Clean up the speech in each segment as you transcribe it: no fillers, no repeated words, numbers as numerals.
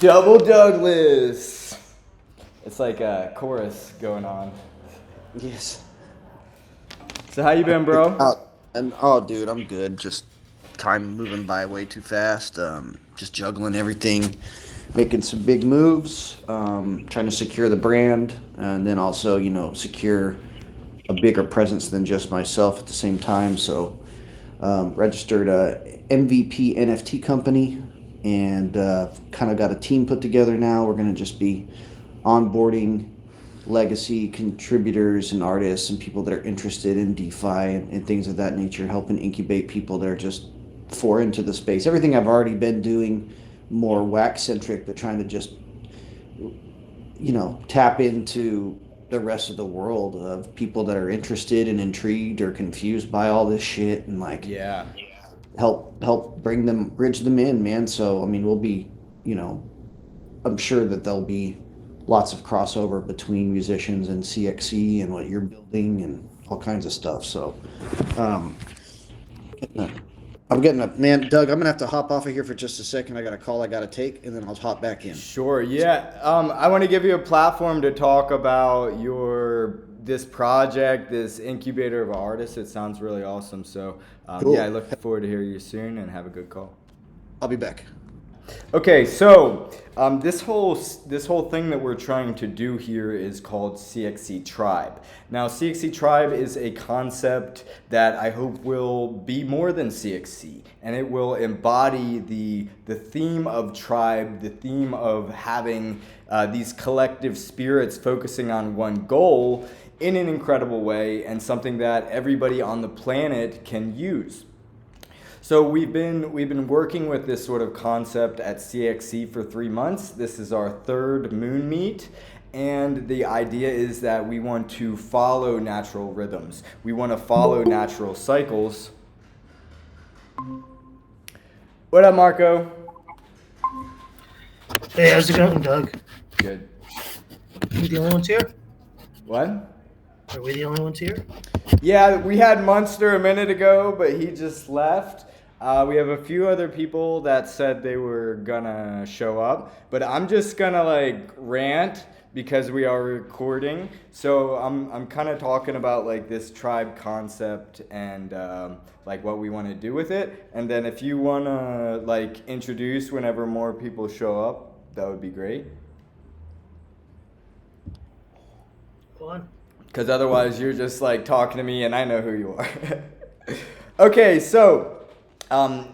Double Douglas. It's like a chorus going on. Yes. So how you been, bro? Dude, I'm good. Just time moving by way too fast. Just juggling everything, making some big moves. Trying to secure the brand, and then also, secure a bigger presence than just myself at the same time. So, registered a MVP NFT company, and kind of got a team put together now. We're gonna just be onboarding legacy contributors and artists and people that are interested in DeFi and things of that nature, helping incubate people that are just foreign to the space. Everything I've already been doing, more wax centric, but trying to just, tap into the rest of the world of people that are interested and intrigued or confused by all this shit, and like Yeah. help bridge them in, man. So I mean, we'll be, you know, I'm sure that there'll be lots of crossover between musicians and CXC and what you're building and all kinds of stuff. So, um, I'm getting a man, Doug. I'm gonna have to hop off of here for just a second. I got a call I got to take, and then I'll hop back in. Sure. Yeah. I want to give you a platform to talk about your this project, this incubator of artists. It sounds really awesome. So, yeah, I Cool. look forward to hearing you soon and have a good call. I'll be back. Okay, so this whole thing that we're trying to do here is called CXC Tribe. Now, CXC Tribe is a concept that I hope will be more than CXC, and it will embody the theme of tribe, the theme of having these collective spirits focusing on one goal in an incredible way, and something that everybody on the planet can use. So we've been working with this sort of concept at CXC for 3 months. This is our third moon meet. And the idea is that we want to follow natural rhythms. We want to follow natural cycles. What up, Marco? Hey, how's it going, Doug? Good. Are we the only ones here? What? Are we the only ones here? Yeah, we had Munster a minute ago, but he just left. We have a few other people that said they were gonna show up, but I'm just gonna like rant because we are recording. So I'm kind of talking about like this tribe concept and like what we want to do with it. And then if you wanna like introduce whenever more people show up, that would be great. Go on. Because otherwise you're just like talking to me and I know who you are. Okay, so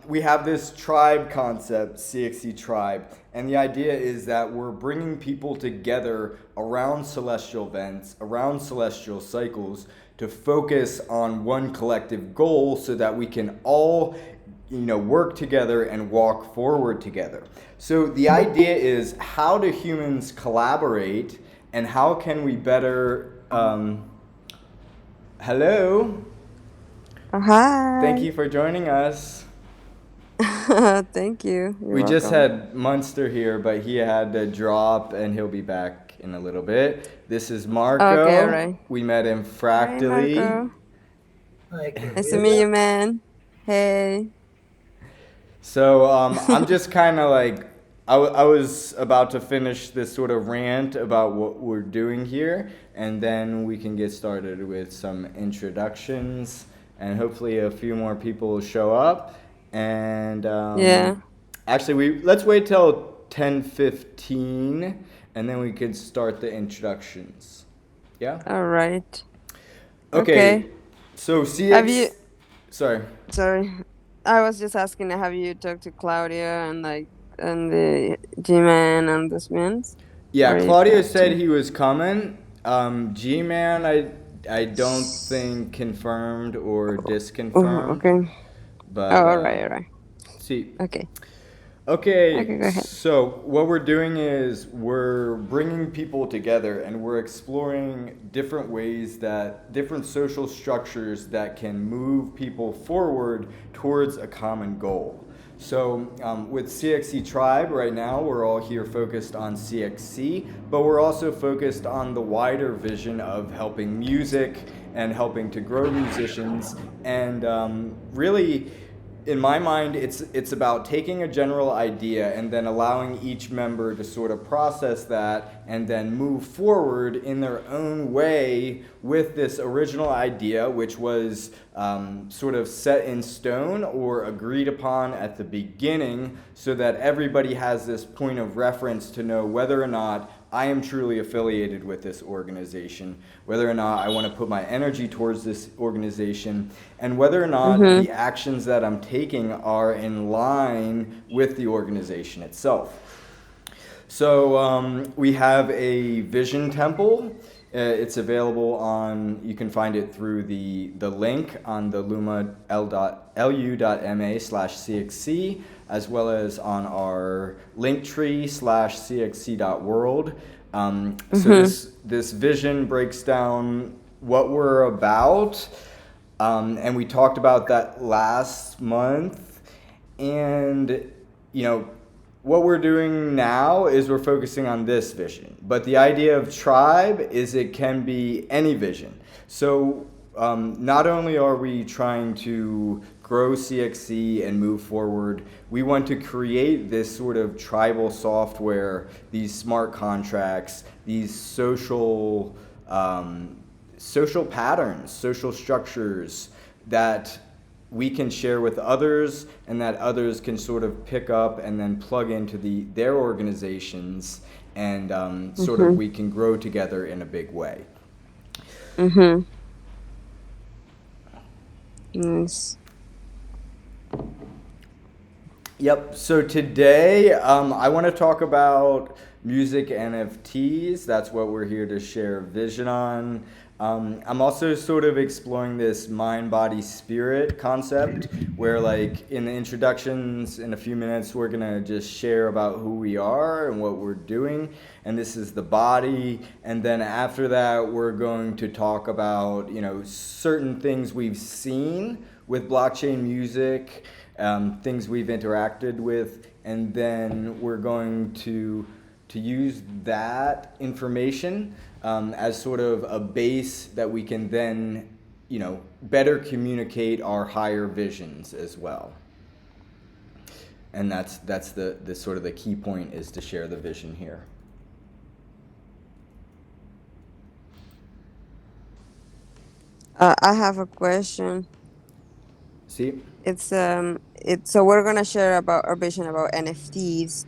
we have this tribe concept, CXC Tribe, and the idea is that we're bringing people together around celestial events, around celestial cycles, to focus on one collective goal so that we can all work together and walk forward together. So the idea is, how do humans collaborate and how can we better hello. Thank Hi. you for joining us. Thank you. You're We just welcome. had Munster here, but he had to drop and he'll be back in a little bit. This is Okay, all Marco. right. We met him Hi, fractally. Marco. Hi, Nice to meet Karelia. you, man. Hey. So I'm just kind of like, I was about to finish this sort of rant about what we're doing here, and then we can get started with some introductions, and hopefully a few more people will show up. And Yeah. actually, let's wait till 10:15, and then we can start the introductions. Yeah. All right. Okay. Okay. So Have you? CX. Sorry. Sorry. I was just asking, have you talked to Claudia and the G-Man and the Smins? Yeah, Or you Claudio talked said to? he was coming. G-Man, I don't think confirmed or Oh, disconfirmed, okay. Oh, but all right, all right. see. Okay. Okay, Okay, go ahead. so what we're doing is we're bringing people together and we're exploring different ways that different social structures that can move people forward towards a common goal. So with CXC Tribe right now, we're all here focused on CXC, but we're also focused on the wider vision of helping music and helping to grow musicians and really in my mind, it's about taking a general idea and then allowing each member to sort of process that and then move forward in their own way with this original idea, which was sort of set in stone or agreed upon at the beginning, so that everybody has this point of reference to know whether or not I am truly affiliated with this organization, whether or not I want to put my energy towards this organization, and whether or not the actions that I'm taking are in line with the organization itself. So we have a vision temple. It's available on, you can find it through the link on the lumal.lu.ma/cxc, as well as on our linktree/cxc.world. So this vision breaks down what we're about, and we talked about that last month. And what we're doing now is we're focusing on this vision. But the idea of tribe is it can be any vision. So not only are we trying to grow CXC and move forward, we want to create this sort of tribal software, these smart contracts, these social patterns, social structures that we can share with others, and that others can sort of pick up and then plug into their organizations, and sort of we can grow together in a big way. Nice. Yep. So today I want to talk about music NFTs. That's what we're here to share vision on. I'm also sort of exploring this mind, body, spirit concept, where like in the introductions in a few minutes, we're going to just share about who we are and what we're doing. And this is the body. And then after that, we're going to talk about, certain things we've seen with blockchain music, things we've interacted with. And then we're going to use that information as sort of a base that we can then, better communicate our higher visions as well. And that's the sort of the key point, is to share the vision here. I have a question. See? So we're gonna share about our vision about NFTs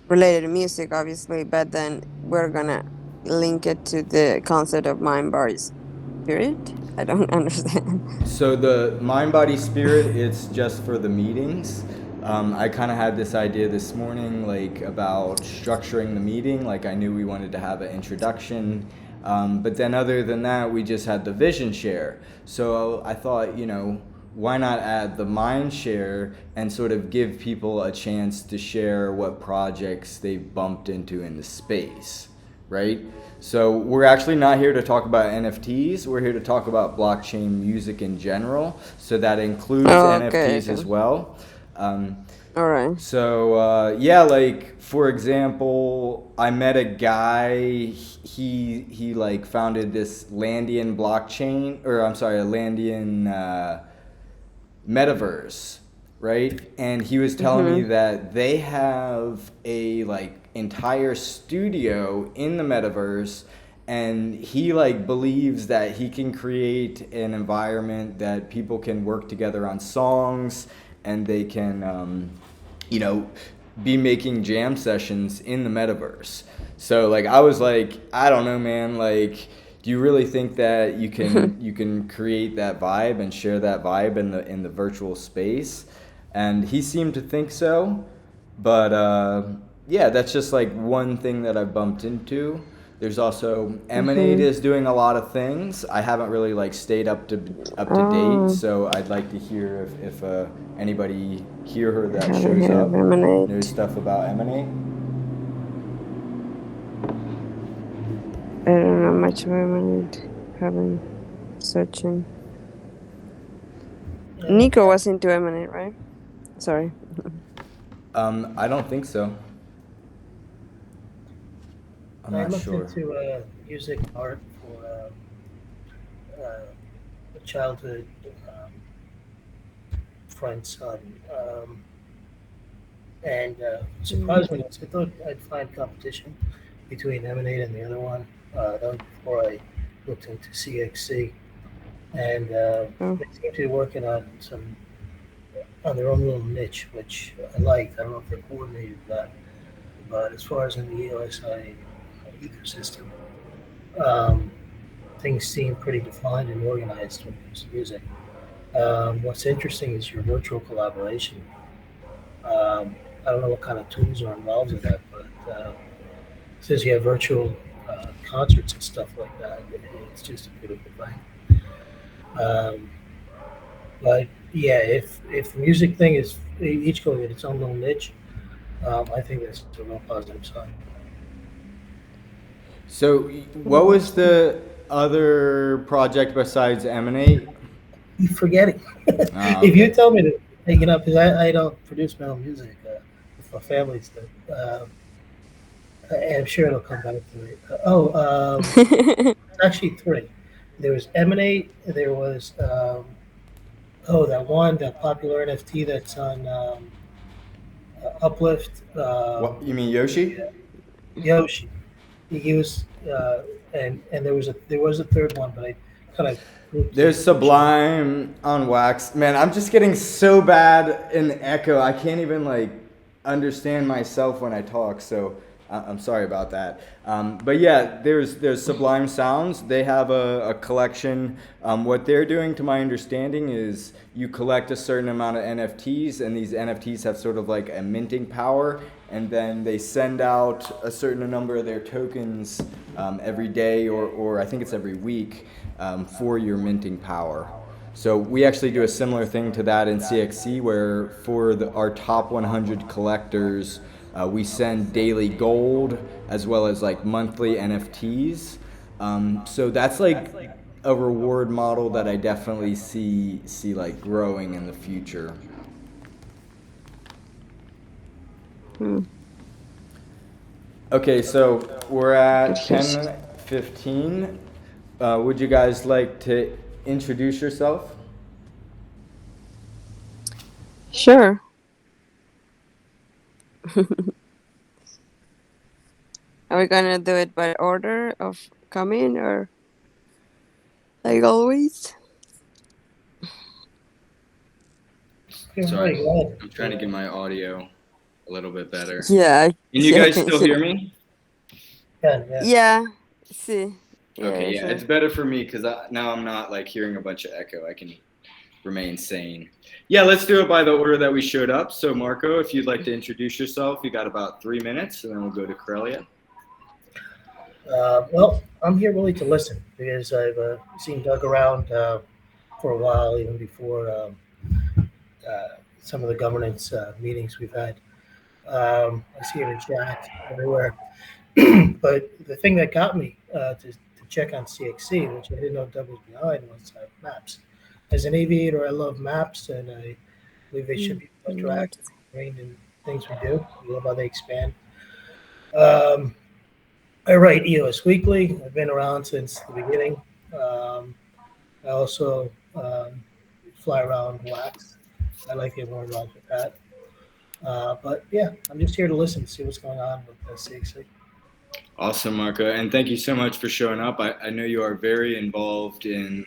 related to music, obviously, but then we're gonna link it to the concept of mind, body, spirit. I don't understand. So the mind, body, spirit, it's just for the meetings. I kind of had this idea this morning, like about structuring the meeting. Like I knew we wanted to have an introduction, but then other than that, we just had the vision share. So I thought, why not add the mind share and sort of give people a chance to share what projects they've bumped into in the space, right? So we're actually not here to talk about NFTs. We're here to talk about blockchain music in general. So that includes NFTs as well. All right. So like for example, I met a guy. He like founded this Landian blockchain, or I'm sorry, a Landian metaverse, right? And he was telling me that they have a like entire studio in the metaverse, and he like believes that he can create an environment that people can work together on songs, and they can be making jam sessions in the metaverse. So like I was like, I don't know, man, like do you really think that you can create that vibe and share that vibe in the virtual space? And he seemed to think so, but that's just like one thing that I've bumped into. There's also Emanate is doing a lot of things. I haven't really like stayed up to date, so I'd like to hear if anybody here that shows up knows stuff about Emanate. I don't know much about Emanate. Haven't searching. Nico was into Emanate, right? Sorry. I don't think so. I'm not sure. Into music art for childhood friend's son. And Mm. surprisingly, I thought I'd find competition between Emanate and the other one. That was before I looked into CXC, and Oh. they seem to be working on their own little niche, which I liked. I don't know if they coordinated that, but as far as in the EOSI ecosystem, um, things seem pretty defined and organized when it comes to music. What's interesting is your virtual collaboration. I don't know what kind of tools are involved in that, but since you have virtual concerts and stuff like that, it's just a beautiful thing. Um, but yeah, if the music thing is each going in its own little niche, I think that's a real positive sign. So, what was the other project besides Emanate? You forgetting? Ah, If you okay. tell me to take it up, because I don't produce my own music, it's my family's stuff. I'm sure it'll come back to me. Actually three. There was Emanate. There was that one, that popular NFT that's on Uplift. What you mean, Yoshi? Yoshi. He was, and there was a third one, but I kind of grouped There's Yoshi. Sublime on Wax. Man, I'm just getting so bad in the echo. I can't even like understand myself when I talk. So I'm sorry about that. But yeah, there's Sublime Sounds. They have a collection. What they're doing, to my understanding, is you collect a certain amount of NFTs, and these NFTs have sort of like a minting power, and then they send out a certain number of their tokens every day, or I think it's every week, for your minting power. So we actually do a similar thing to that in CXC, where for our top 100 collectors, we send daily gold as well as like monthly NFTs. So that's like a reward model that I definitely see like growing in the future. Hmm. Okay, so we're Good at question. 10:15. Would you guys like to introduce yourself? Sure. Are we gonna do it by order of coming or like always? Okay, Sorry, right, go ahead. I'm trying to get my audio a little bit better. Yeah, Can you yeah, I guys can still hear. hear me? Yeah. Yeah, see, Okay, yeah, yeah, it's sure. better for me because now I'm not like hearing a bunch of echo. I can remain sane. Yeah, let's do it by the order that we showed up. So, Marco, if you'd like to introduce yourself, you got about 3 minutes, and then we'll go to Karelia. Well, I'm here really to listen because I've seen Doug around for a while, even before uh, some of the governance meetings we've had. I see it in chat everywhere. But the thing that got me to check on CXC, which I didn't know Doug was behind, was maps. As an aviator, I love maps, and I believe they should Mm, be maps. interactive, ingrained in things we do. We love how they expand. Um, I write EOS Weekly. I've been around since the beginning. Um, I also fly around Wax. I like getting more involved with that. But yeah, I'm just here to listen, see what's going on with CXC. Awesome, Marco, and thank you so much for showing up. I know you are very involved in,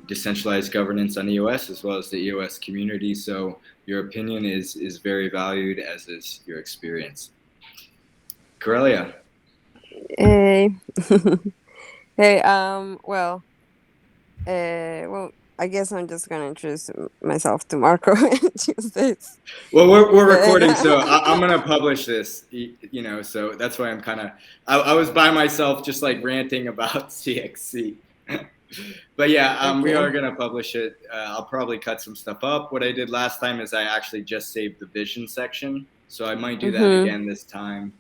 decentralized governance on EOS as well as the EOS community. So your opinion is very valued, as is your experience. Karelia. Hey, hey. Well, I guess I'm just gonna introduce myself to Marco Tuesdays. Well, we're recording, so Yeah. I'm gonna publish this. So that's why I'm kind of. I was by myself, just like ranting about CXC. But yeah, we are Okay. gonna publish it. I'll probably cut some stuff up. What I did last time is I actually just saved the vision section, so I might do that Mm-hmm. again this time.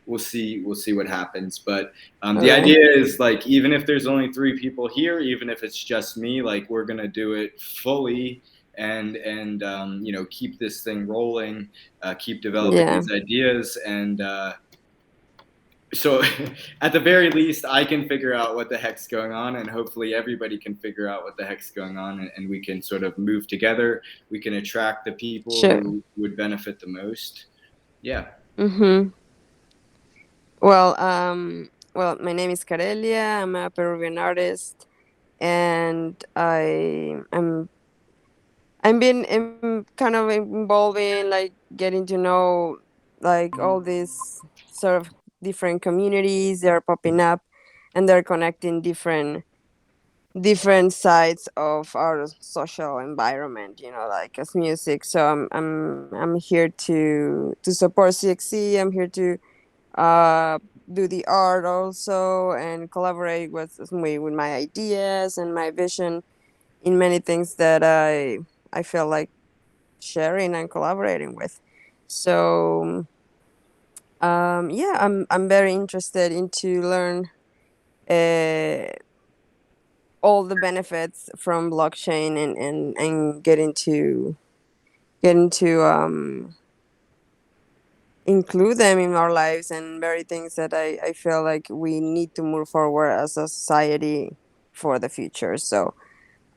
We'll see. We'll see what happens. But All the right. idea is like, even if there's only 3 people here, even if it's just me, like we're gonna do it fully and keep this thing rolling, keep developing Yeah. these ideas, and So at the very least, I can figure out what the heck's going on, and hopefully everybody can figure out what the heck's going on, and we can sort of move together. We can attract the people Sure. who would benefit the most. Yeah. Mm-hmm. Well, my name is Karelia. I'm a Peruvian artist, and I'm been kind of involved in like getting to know like all these sort of different communities. They're popping up, and they're connecting different sides of our social environment, like as music. So I'm here to support cxc. I'm here to uh do the art also and collaborate with my ideas and my vision in many things that I feel like sharing and collaborating with. So yeah, I'm very interested into learn uh all the benefits from blockchain and get into include them in our lives and very things that I feel like we need to move forward as a society for the future. So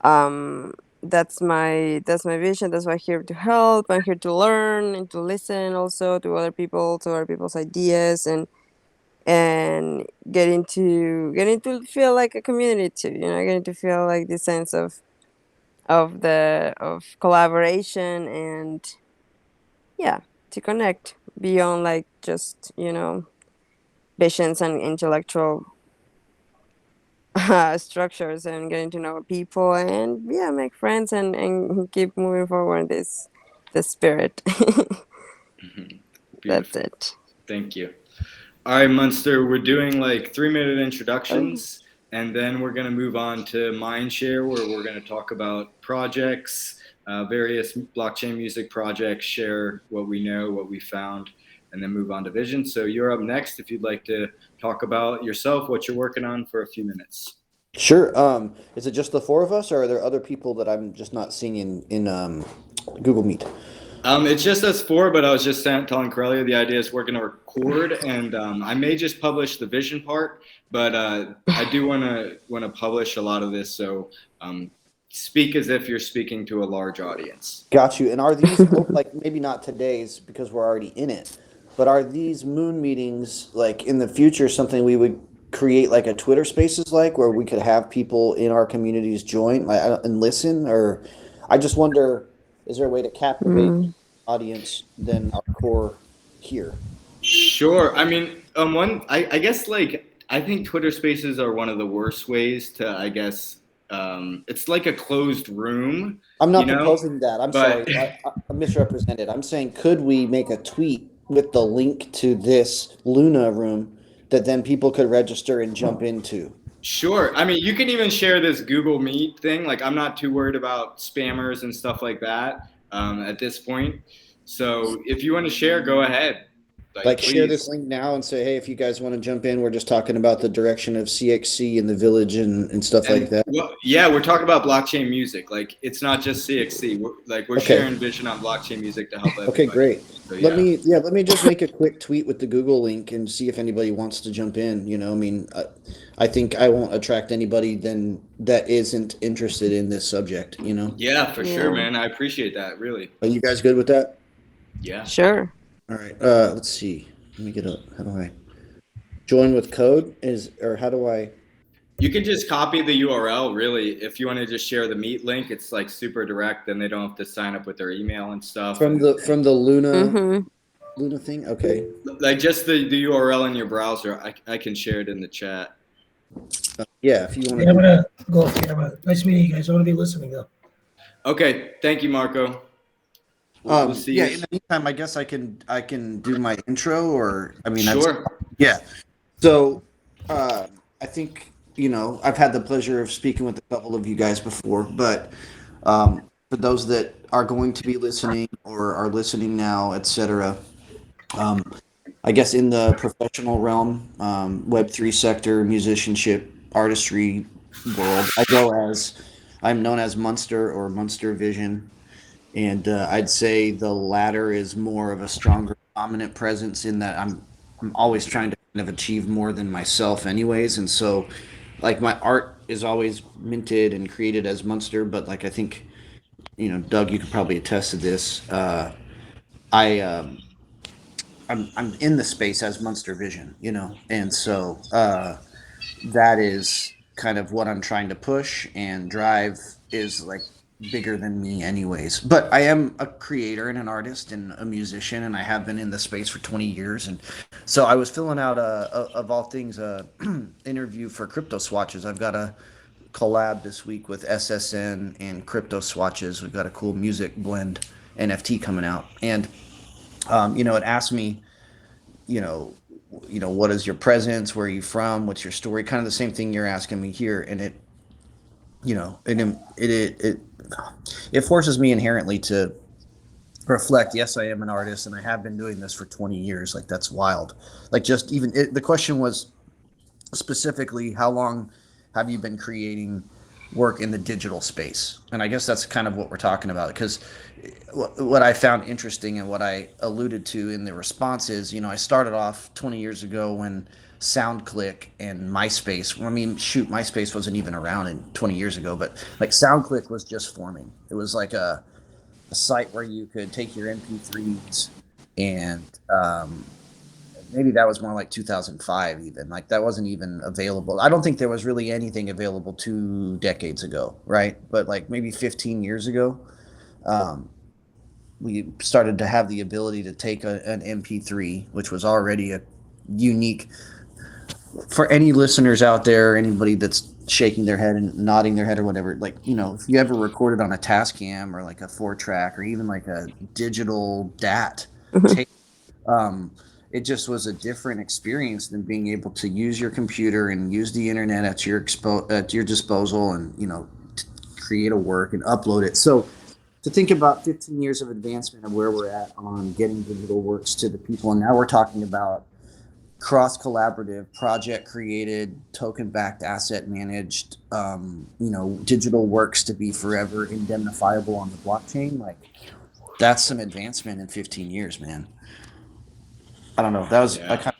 um that's my vision. That's why I'm here to help. I'm here to learn and to listen also to other people's ideas and getting to feel like a community too, getting to feel like the sense of collaboration and yeah, to connect beyond like just visions and intellectual structures and getting to know people and yeah, make friends and keep moving forward this spirit. That's Beautiful. it. Thank you. All right, Munster, we're doing like 3 minute Oh. introductions, and then we're going to move on to Mindshare, where we're going to talk about projects, various blockchain music projects, share what we know, what we found, and then move on to Vision. So you're up next if you'd like to talk about yourself, what you're working on for a few minutes. Sure. Is it just the four of us, or are there other people that I'm just not seeing in Google Meet? It's just us four, but I was just telling Corellia the idea is we're going to record, and I may just publish the vision part, but I do want to publish a lot of this. So speak as if you're speaking to a large audience. Got you. And are these like maybe not today's because we're already in it, but are these moon meetings like in the future something we would create like a Twitter Spaces like where we could have people in our communities join like, and listen? Or I just wonder, is there a way to captivate Mm. audience than our core here? Sure. I mean, I guess like I think Twitter Spaces are one of the worst ways to, I guess, it's like a closed room, I'm you not know, proposing that. I'm but sorry. I misrepresented. I'm saying, could we make a tweet with the link to this Luna room that then people could register and jump into? sure. I mean, you can even share this Google Meet thing. Like, I'm not too worried about spammers and stuff like that at this point. So, if you want to share, go ahead. Like, Like, share this please. link now and say, hey, if you guys want to jump in, we're just talking about the direction of CXC in the village and stuff like And that. well, yeah, we're talking about blockchain music. Like, it's not just CXC. We're Okay. sharing vision on blockchain music to help Okay, everybody. great. So, Let yeah. me, yeah, let me just make a quick tweet with the Google link and see if anybody wants to jump in. I mean, I think I won't attract anybody then that isn't interested in this subject. Yeah, for sure, Yeah, man. I appreciate that, really. Are you guys good with that? Yeah. sure. All right. Let's see. Let me get up. How do I join with code? Or how do I You can just copy the URL, really. If you want to just share the Meet link, it's like super direct. Then they don't have to sign up with their email and stuff. from And the Mm-hmm. Luna thing? Okay. like just the URL in your browser, I can share it in the chat. Yeah, if you want Yeah, to I'm do. gonna go off camera. Nice meeting you guys. I'm gonna be listening though. Okay. Thank you, Marco. We'll see Yeah. you. In the meantime, I guess I can do my intro, or I mean, Sure. yeah. So, I think I've had the pleasure of speaking with a couple of you guys before, but for those that are going to be listening or are listening now, etc. Um, I guess in the professional realm, Web3 sector, musicianship, artistry world, I'm known as Munster or Munster Vision. And I'd say the latter is more of a stronger dominant presence in that I'm I'm always trying to kind of achieve more than myself anyways. And so like my art is always minted and created as Munster, but like I think, Doug, you could probably attest to this. I I'm in the space as Munster Vision, and so that is kind of what I'm trying to push, and drive is like bigger than me anyways. But I am a creator and an artist and a musician, and I have been in the space for 20 years. And so I was filling out of all things a interview for Crypto Swatches. I've got a collab this week with SSN and Crypto Swatches. We've got a cool music blend NFT coming out, and it asked me, you know, what is your presence? Where are you from? What's your story? Kind of the same thing you're asking me here, and it forces me inherently to reflect. Yes, I am an artist, and I have been doing this for 20 years. Like that's wild. Like just even the question was specifically, how long have you been creating work in the digital space? And I guess that's kind of what we're talking about, because what I found interesting and what I alluded to in the response is, I started off 20 years ago when SoundClick and MySpace, I mean, shoot, MySpace wasn't even around in 20 years ago, but like SoundClick was just forming. It was like a site where you could take your MP3s and maybe that was more like 2005 even. Like that wasn't even available. I don't think there was really anything available 2 decades ago, right? But like maybe 15 years ago, um, we started to have the ability to take an MP3, which was already a unique for any listeners out there, anybody that's shaking their head and nodding their head or whatever. Like, if you ever recorded on a Tascam or like a 4-track or even like a digital DAT tape, it just was a different experience than being able to use your computer and use the internet at your disposal, and create a work and upload it. So to think about 15 years of advancement of where we're at on getting digital works to the people, and now we're talking about cross collaborative, project created, token backed, asset managed, digital works to be forever indemnifiable on the blockchain. Like that's some advancement in 15 years, man. I don't know. That was I kind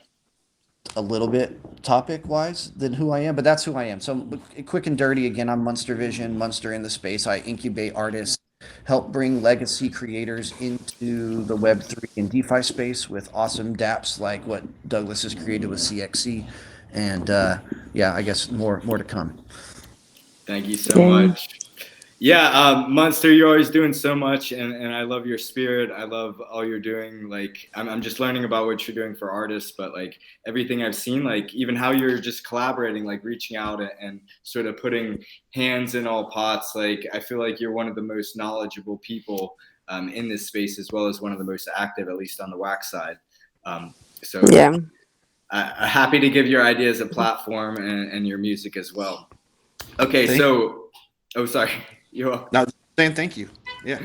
of a little bit topic wise than who I am, but that's who I am. So quick and dirty again, I'm Munster Vision, Munster in the space. I incubate artists, help bring legacy creators into the Web3 and DeFi space with awesome dApps like what Douglas has created with CXC. And I guess more to come. Thank you so much. Yeah, Munster, you're always doing so much, and I love your spirit. I love all you're doing. Like, I'm just learning about what you're doing for artists, but like everything I've seen, like even how you're just collaborating, like reaching out and sort of putting hands in all pots. Like, I feel like you're one of the most knowledgeable people in this space, as well as one of the most active, at least on the wax side. So yeah, happy to give your ideas a platform and your music as well. Okay, oh, sorry. You're welcome. No, saying thank you. Yeah.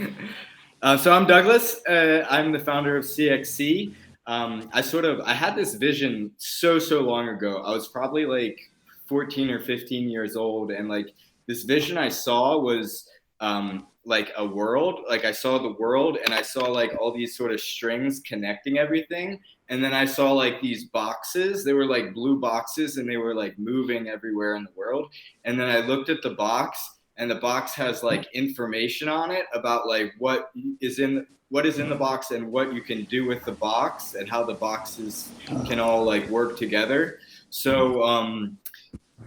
So I'm Douglas. I'm the founder of CXC. I had this vision so long ago. I was probably like 14 or 15 years old, and like this vision I saw was like a world. Like I saw the world, and I saw like all these sort of strings connecting everything. And then I saw like these boxes. They were like blue boxes, and they were like moving everywhere in the world. And then I looked at the box, and the box has like information on it about like what is in the box and what you can do with the box and how the boxes can all like work together. So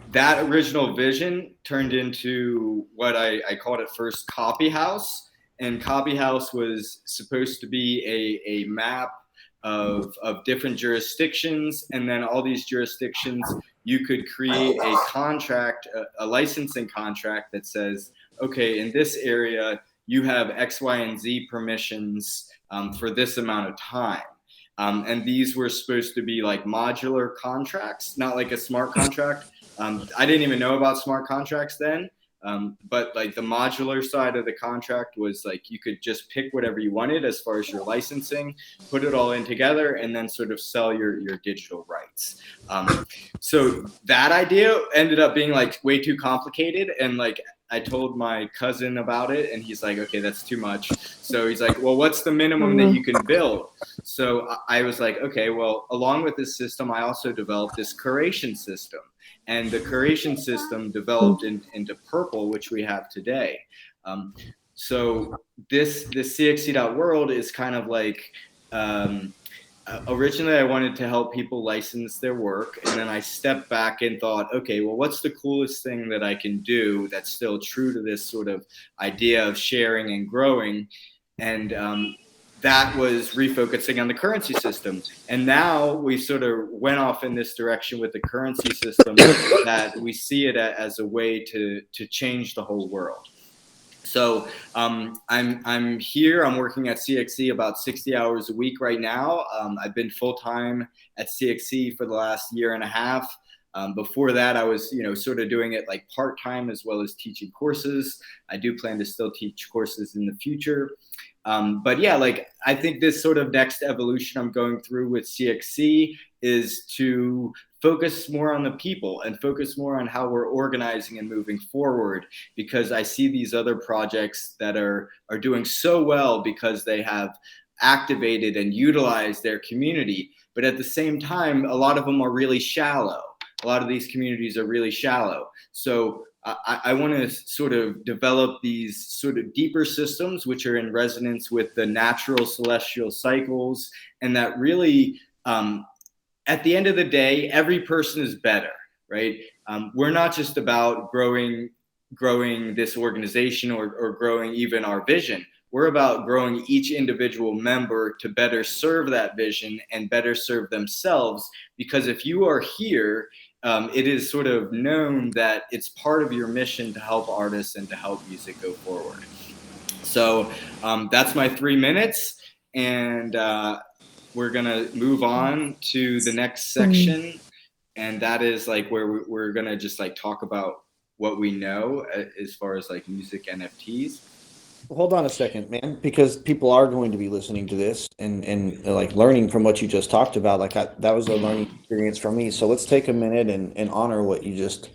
that original vision turned into what I called at first Copy House. And Copy House was supposed to be a map of different jurisdictions, and then all these jurisdictions you could create a contract, a licensing contract that says, okay, in this area you have X, Y, and Z permissions for this amount of time. And these were supposed to be like modular contracts, not like a smart contract. I didn't even know about smart contracts then. But like the modular side of the contract was like you could just pick whatever you wanted as far as your licensing, put it all in together, and then sort of sell your digital rights. So that idea ended up being like way too complicated, and like I told my cousin about it, and he's like, okay, that's too much. So he's like, well, what's the minimum that you can build? So I was like, okay, well, along with this system, I also developed this curation system. And the curation system developed into Purple, which we have today. So this cxc.world is kind of like, originally I wanted to help people license their work, and then I stepped back and thought, okay, well, what's the coolest thing that I can do that's still true to this sort of idea of sharing and growing? And that was refocusing on the currency system. And now we sort of went off in this direction with the currency system, that we see it as a way to change the whole world. So I'm here. I'm working at CXC about 60 hours a week right now. I've been full time at CXC for the last year and a half. Before that, I was, sort of doing it like part time as well as teaching courses. I do plan to still teach courses in the future. But yeah, like I think this sort of next evolution I'm going through with CXC is to focus more on the people and focus more on how we're organizing and moving forward, because I see these other projects that are doing so well because they have activated and utilized their community. But at the same time, a lot of them are really shallow. A lot of these communities are really shallow. So I want to sort of develop these sort of deeper systems, which are in resonance with the natural celestial cycles, and that really, at the end of the day, every person is better, right? We're not just about growing this organization or growing even our vision. We're about growing each individual member to better serve that vision and better serve themselves. Because if you are here, it is sort of known that it's part of your mission to help artists and to help music go forward. So that's my 3 minutes, and we're gonna move on to the next section, and that is like where we're gonna just like talk about what we know as far as like music NFTs. Hold on a second, man, because people are going to be listening to this and like learning from what you just talked about. That was a learning experience for me. So let's take a minute and honor what you just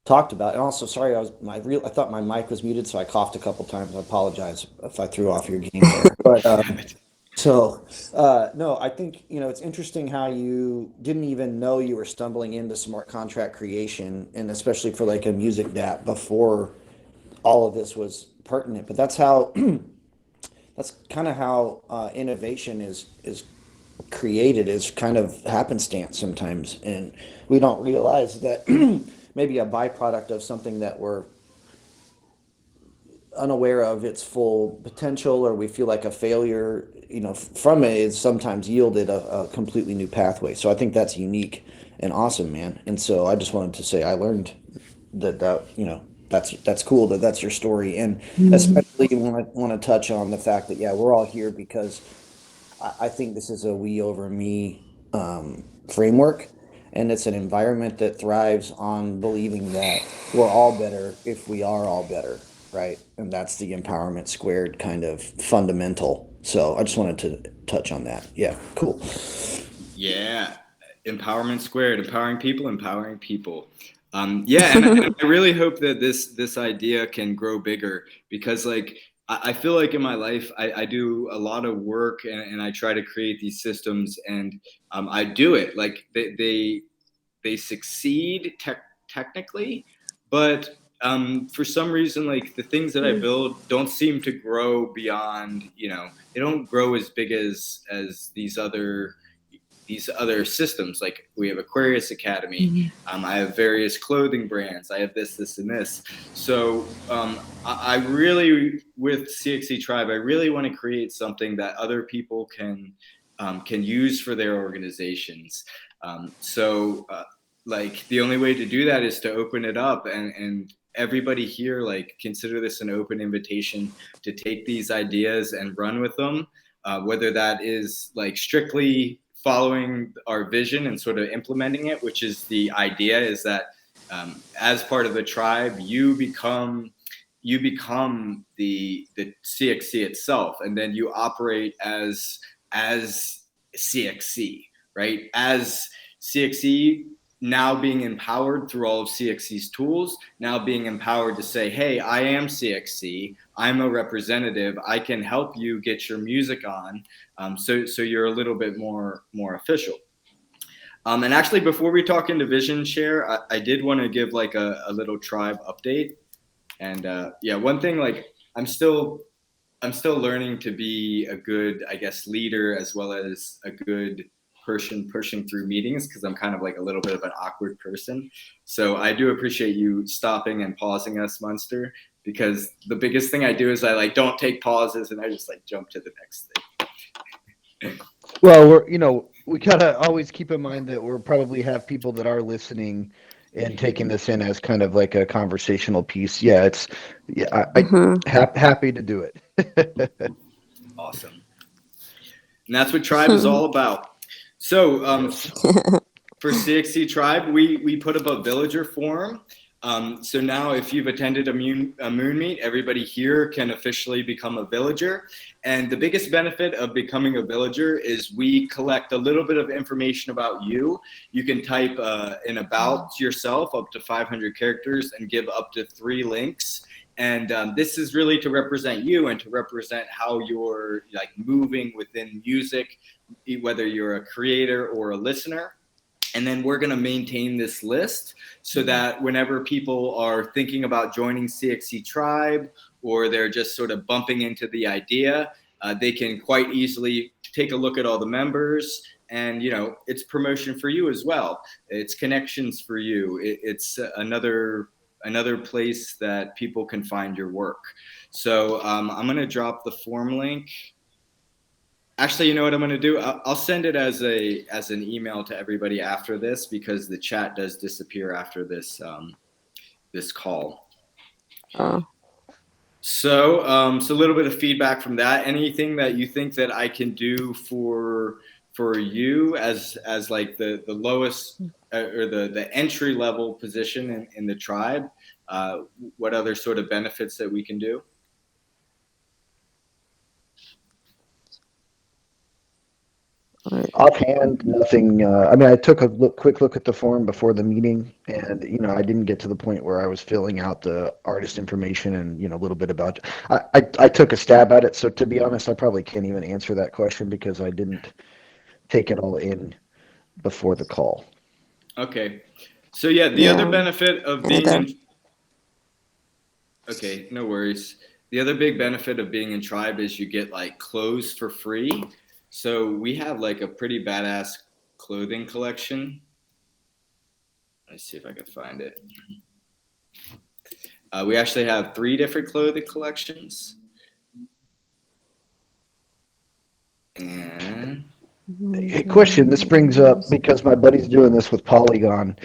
talked about. And also, sorry, I thought my mic was muted, so I coughed a couple times. I apologize if I threw off your game there. But no, I think it's interesting how you didn't even know you were stumbling into smart contract creation, and especially for like a music DApp before all of this was pertinent. But that's how that's kind of how innovation is created, is kind of happenstance sometimes, and we don't realize that maybe a byproduct of something that we're unaware of its full potential, or we feel like a failure from it, is sometimes yielded a completely new pathway. So I think that's unique and awesome, man. And so I just wanted to say I learned that that's cool, that's your story. And especially want to touch on the fact that, yeah, we're all here because I think this is a we over me framework, and it's an environment that thrives on believing that we're all better if we are all better, right? And that's the empowerment squared kind of fundamental. So I just wanted to touch on that. Yeah, cool. Yeah, empowerment squared, empowering people, empowering people. Yeah, and I really hope that this idea can grow bigger, because like I feel like in my life I do a lot of work, and I try to create these systems, and I do it like they succeed technically, but for some reason, like the things that I build don't seem to grow beyond, they don't grow as big as these other systems. Like we have Aquarius Academy. I have various clothing brands. I have this, and this. So I really, with CXC Tribe, I really want to create something that other people can use for their organizations. Like the only way to do that is to open it up, and everybody here, like, consider this an open invitation to take these ideas and run with them, whether that is like strictly following our vision and sort of implementing it, which is the idea is that as part of the tribe, you become the CXC itself, and then you operate as CXC, right? As CXC, now being empowered through all of CXC's tools, now being empowered to say, hey, I am CXC, I'm a representative, I can help you get your music on, so you're a little bit more official. And actually, before we talk into vision share, I did want to give like a little tribe update. And yeah, one thing, like I'm still learning to be a good, I guess, leader as well as a good person pushing through meetings, because I'm kind of like a little bit of an awkward person. So I do appreciate you stopping and pausing us, Munster, because the biggest thing I do is I like don't take pauses and I just like jump to the next thing. Well, we gotta always keep in mind that we'll probably have people that are listening and taking this in as kind of like a conversational piece. Yeah, happy to do it. Awesome. And that's what Tribe is all about. So for CXC Tribe, we put up a villager forum. So now if you've attended a moon meet, everybody here can officially become a villager. And the biggest benefit of becoming a villager is we collect a little bit of information about you. You can type in about yourself up to 500 characters and give up to 3 links. And this is really to represent you and to represent how you're like moving within music, whether you're a creator or a listener. And then we're going to maintain this list so that whenever people are thinking about joining CXC Tribe, or they're just sort of bumping into the idea, they can quite easily take a look at all the members. And, it's promotion for you as well. It's connections for you. It's another place that people can find your work. So I'm going to drop the form link. Actually, you know what I'm going to do? I'll send it as an email to everybody after this, because the chat does disappear after this this call. Oh. So a little bit of feedback from that. Anything that you think that I can do for you as like the lowest or the entry level position in the tribe? What other sort of benefits that we can do? Offhand, nothing. I took a quick look at the form before the meeting, and I didn't get to the point where I was filling out the artist information and a little bit about. I took a stab at it, so to be honest, I probably can't even answer that question because I didn't take it all in before the call. Okay, so yeah, the other benefit of being in. Okay, no worries. The other big benefit of being in Tribe is you get like clothes for free. So we have like a pretty badass clothing collection. Let's see if I can find it. We actually have 3 different clothing collections. And Hey, question. This brings up, because my buddy's doing this with Polygon.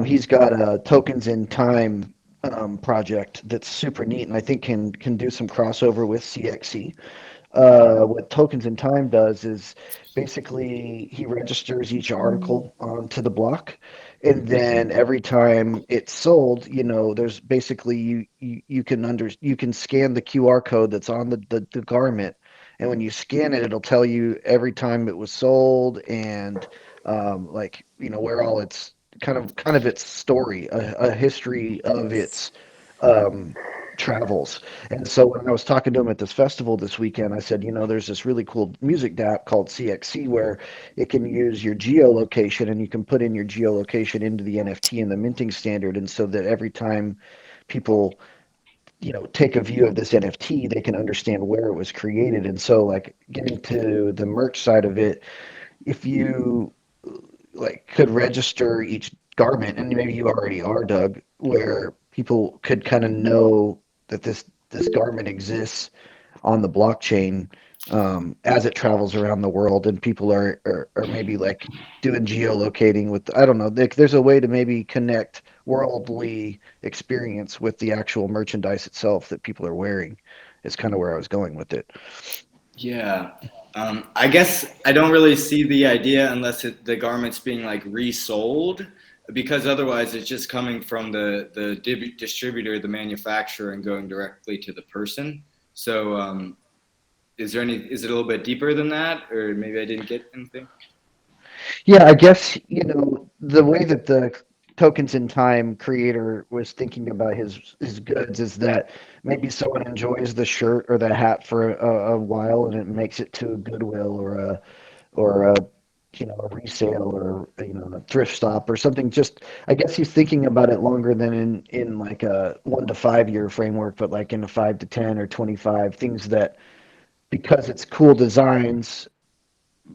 He's got a tokens in time project that's super neat, and I think can do some crossover with CXC. What Tokens in Time does is basically he registers each article onto the block, and then every time it's sold, there's basically you can scan the QR code that's on the garment, and when you scan it, it'll tell you every time it was sold and where all its kind of its story, a history of its travels. And so when I was talking to him at this festival this weekend, I said, there's this really cool music app called CXC where it can use your geolocation, and you can put in your geolocation into the NFT and the minting standard. And so that every time people, take a view of this NFT, they can understand where it was created. And so like getting to the merch side of it, if you could register each garment, and maybe you already are, Doug, where people could kind of know that this garment exists on the blockchain as it travels around the world, and people are maybe like doing geolocating with, I don't know, there's a way to maybe connect worldly experience with the actual merchandise itself that people are wearing. Is kind of where I was going with it. yeah, I guess I don't really see the idea unless the garment's being like resold, because otherwise it's just coming from the distributor, the manufacturer, and going directly to the person. So is it a little bit deeper than that, or maybe I didn't get anything? Yeah, I guess, the way that the Tokens in Time creator was thinking about his goods is that maybe someone enjoys the shirt or the hat for a while and it makes it to a Goodwill or a a resale or a thrift stop or something. Just I guess he's thinking about it longer than in like a 1 to 5 year framework, but like in a 5 to 10 or 25 things that because it's cool designs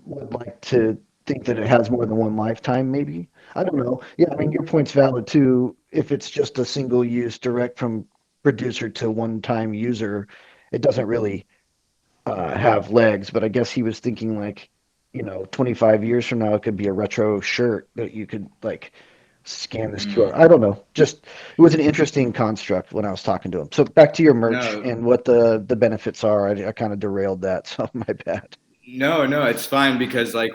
would like to think that it has more than one lifetime, maybe. I don't know. Yeah, I mean, your point's valid too. If it's just a single use direct from producer to one time user, it doesn't really have legs. But I guess he was thinking like, 25 years from now, it could be a retro shirt that you could like scan this QR. I don't know. Just it was an interesting construct when I was talking to him. So back to your merch No, and what the benefits are. I kind of derailed that, so my bad. no, it's fine because like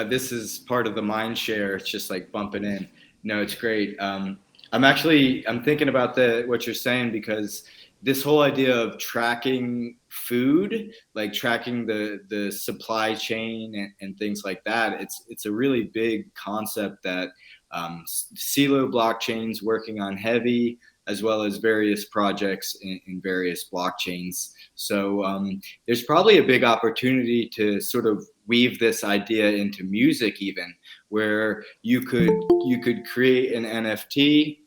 this is part of the mind share. It's just like bumping in. No, it's great. I'm thinking about the what you're saying because this whole idea of tracking food, like tracking the supply chain and things like that, it's a really big concept that CeeLo blockchains working on heavy as well as various projects in various blockchains. So there's probably a big opportunity to sort of weave this idea into music, even where you could create an NFT.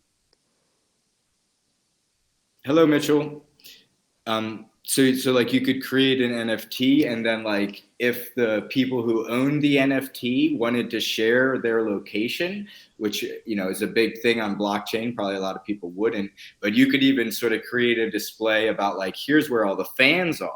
Hello, Mitchell. So like you could create an NFT, and then like if the people who own the NFT wanted to share their location, which is a big thing on blockchain, probably a lot of people wouldn't, but you could even sort of create a display about like here's where all the fans are,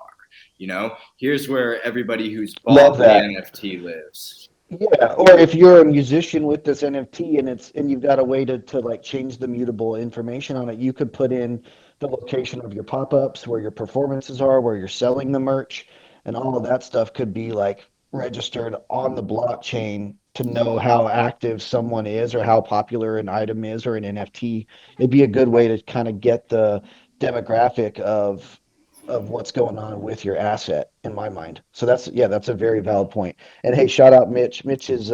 here's where everybody who's Love bought the that. NFT lives. Yeah, or if you're a musician with this NFT and you've got a way to like change the mutable information on it, you could put in the location of your pop-ups, where your performances are, where you're selling the merch, and all of that stuff could be like registered on the blockchain to know how active someone is or how popular an item is or an NFT. It'd be a good way to kind of get the demographic of what's going on with your asset in my mind. So that's a very valid point. And hey, shout out Mitch. Mitch is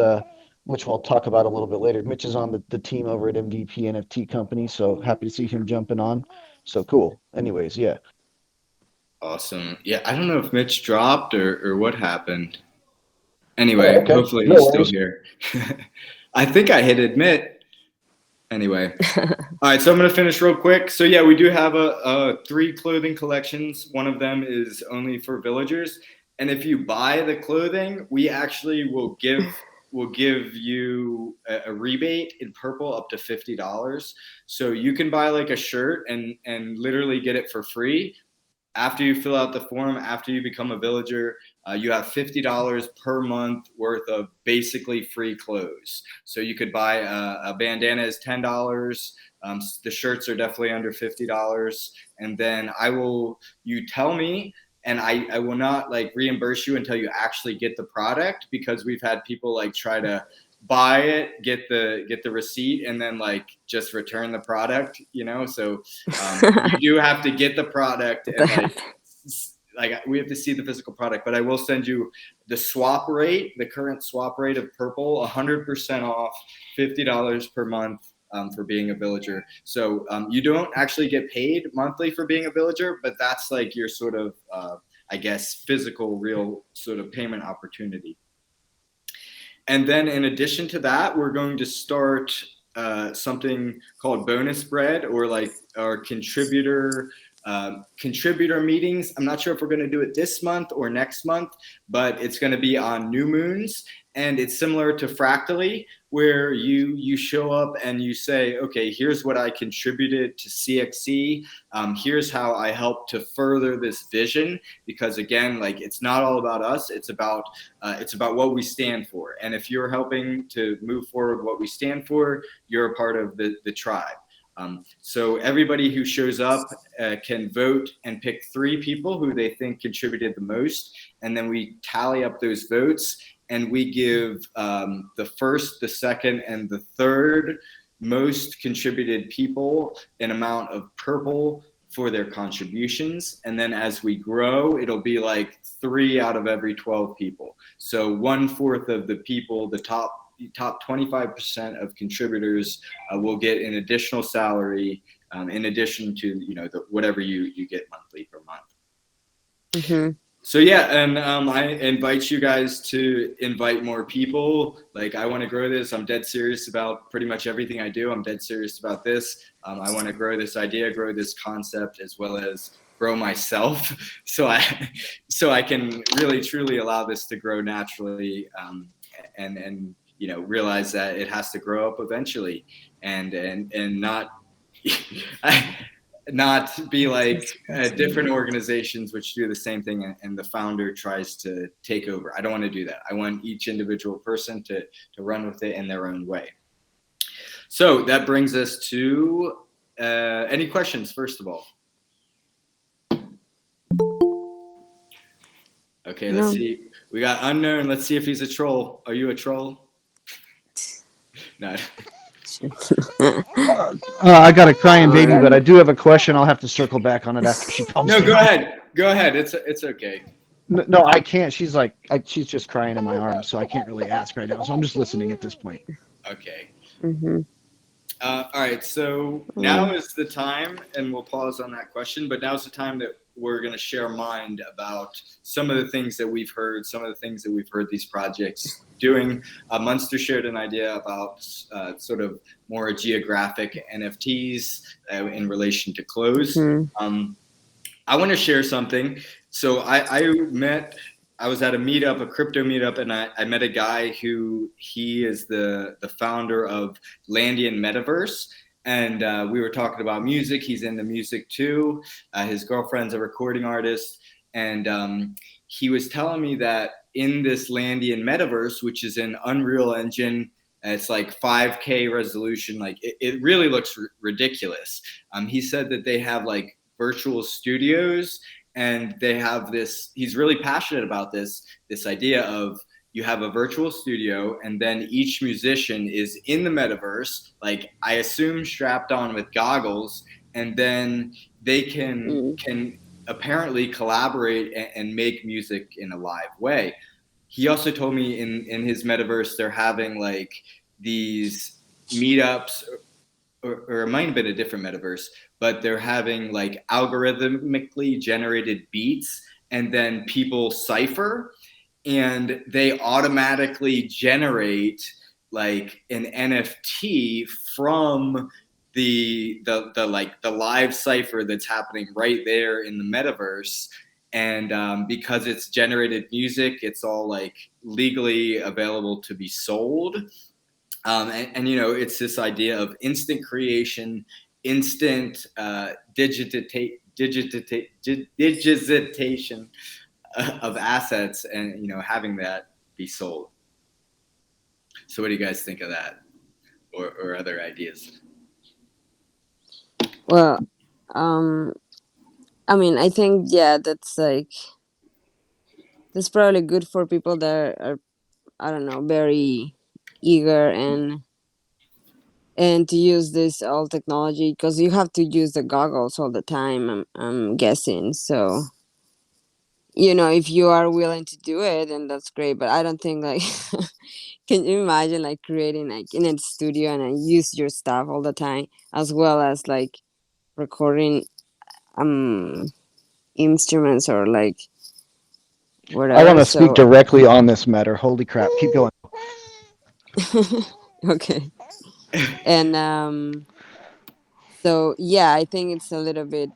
which we'll talk about a little bit later. Mitch is on the team over at MVP NFT Company, so happy to see him jumping on. So cool. Anyways, yeah. Awesome. Yeah, I don't know if Mitch dropped or what happened. Oh, Anyway, okay. hopefully No he's still worries. here. I think I hit admit. Anyway. All right, so I'm going to finish real quick. So yeah, we do have a 3 clothing collections. One of them is only for villagers. And if you buy the clothing, we actually will give you a rebate in purple up to $50. So you can buy like a shirt and literally get it for free after you fill out the form, after you become a villager, you have $50 per month worth of basically free clothes. So you could buy a bandana is $10. The shirts are definitely under $50. And then you tell me, and I will not like reimburse you until you actually get the product, because we've had people like try to buy it, get the receipt, and then like just return the product, so you do have to get the product, What the and heck? like we have to see the physical product. But I will send you the swap rate, the current swap rate of purple, 100% off, $50 per month for being a villager. So you don't actually get paid monthly for being a villager, but that's like your sort of I guess physical real sort of payment opportunity. And then in addition to that, we're going to start something called bonus bread, or like our contributor meetings. I'm not sure if we're going to do it this month or next month, but it's going to be on new moons. And it's similar to Fractally, where you show up and you say, okay, here's what I contributed to CXC. Here's how I helped to further this vision. Because again, like it's not all about us. It's about what we stand for. And if you're helping to move forward what we stand for, you're a part of the tribe. So everybody who shows up can vote and pick 3 people who they think contributed the most, and then we tally up those votes, and we give the first, the second, and the third most contributed people an amount of purple for their contributions. And then as we grow, it'll be like 3 out of every 12 people. So 1/4 of the people, the top top 25% of contributors will get an additional salary in addition to whatever you get monthly per month. Mm-hmm. So yeah, and I invite you guys to invite more people. Like, I want to grow this. I'm dead serious about pretty much everything I do. I'm dead serious about this. I want to grow this idea, grow this concept, as well as grow myself, so I can really truly allow this to grow naturally, and realize that it has to grow up eventually, and not not be like different organizations which do the same thing and the founder tries to take over. I don't want to do that. I want each individual person to run with it in their own way. So that brings us to any questions, first of all? Okay, let's see. We got unknown. Let's see if he's a troll. Are you a troll? No. I got a crying baby, but I do have a question. I'll have to circle back on it after she calms No, down. go ahead. Go ahead. It's okay. No, I can't. She's like, she's just crying in my arms, so I can't really ask right now. So I'm just listening at this point. Okay. Mm-hmm. All right. So now is the time, and we'll pause on that question. But now's the time that we're going to share mind about some of the things that we've heard, some of the things that we've heard these projects doing. Munster shared an idea about sort of more geographic NFTs in relation to clothes. Mm-hmm. I want to share something. So I was at a meetup, a crypto meetup, and I met a guy who he is the founder of Landian Metaverse. And we were talking about music. He's into music too. His girlfriend's a recording artist. And he was telling me that in this Landian Metaverse, which is an Unreal Engine, it's like 5K resolution. Like it really looks ridiculous. He said that they have like virtual studios, and they have this, he's really passionate about this idea of you have a virtual studio, and then each musician is in the metaverse, like I assume strapped on with goggles, and then they can apparently collaborate and make music in a live way. He also told me in his metaverse they're having like these meetups, or it might have been a different metaverse, but they're having like algorithmically generated beats, and then people cipher, and they automatically generate like an NFT from the live cipher that's happening right there in the metaverse. And because it's generated music, it's all like legally available to be sold. And it's this idea of instant creation, instant digitization of assets, and having that be sold. So what do you guys think of that, or other ideas? Well, I mean, I think that's probably good for people that are, I don't know, very eager and to use this all technology, because you have to use the goggles all the time. I'm guessing. So if you are willing to do it, then that's great. But I don't think like can you imagine like creating like in a studio and use your stuff all the time, as well as like recording instruments or like whatever. I want to speak directly on this matter. Holy crap. Keep going. Okay. And so I think it's a little bit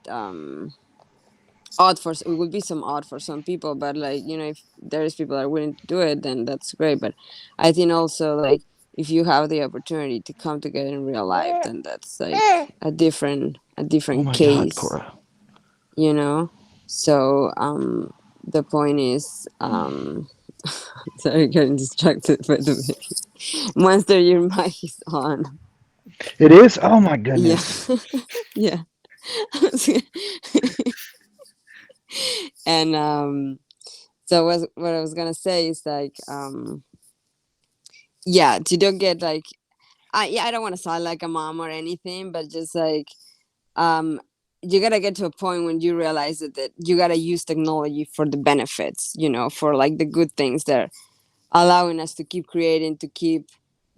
odd it would be some odd for some people, but like if there's people that are willing to do it, then that's great. But I think also like if you have the opportunity to come together in real life, then that's like a different case. God, Cora. So the point is sorry, getting distracted by the baby. Monster, your mic is on. It is? Oh my goodness. Yeah. And so what I was gonna say is like to don't get like I don't want to sound like a mom or anything, but just like you gotta get to a point when you realize that you gotta use technology for the benefits, for like the good things that are allowing us to keep creating, to keep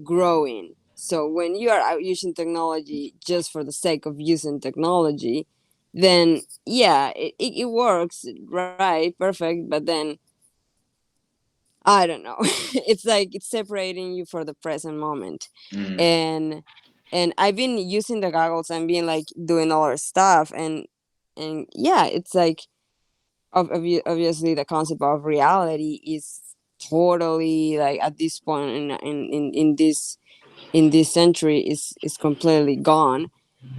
growing. So when you are out using technology just for the sake of using technology, then yeah, it works, right, perfect, but then I don't know. It's like it's separating you for the present moment. Mm. And I've been using the goggles and being like doing all our stuff, and yeah, it's like obviously the concept of reality is totally like at this point in this century is completely gone,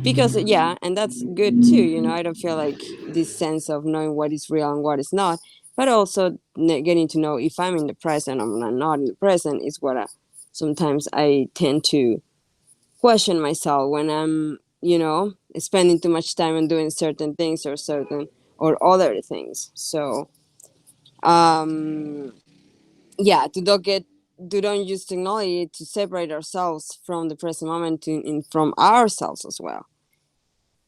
because yeah, and that's good too, you know. I don't feel like this sense of knowing what is real and what is not, but also getting to know if I'm in the present or I'm not in the present is what sometimes I tend to question myself when I'm, you know, spending too much time on doing certain things or certain or other things. So um yeah, to don't use technology to separate ourselves from the present moment from ourselves as well,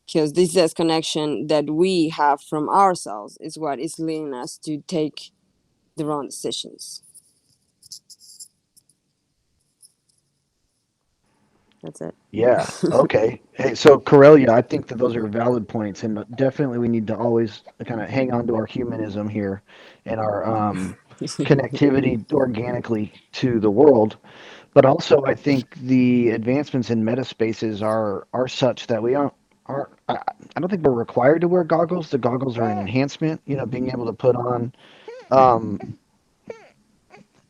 because this disconnection that we have from ourselves is what is leading us to take the wrong decisions. That's it. Yeah. Okay. Hey, so Karelia, I think that those are valid points, and definitely we need to always kind of hang on to our humanism here and our connectivity organically to the world. But also, I think the advancements in meta spaces are such that we aren't. Are, I don't think we're required to wear goggles. The goggles are an enhancement. You know, being able to put on um,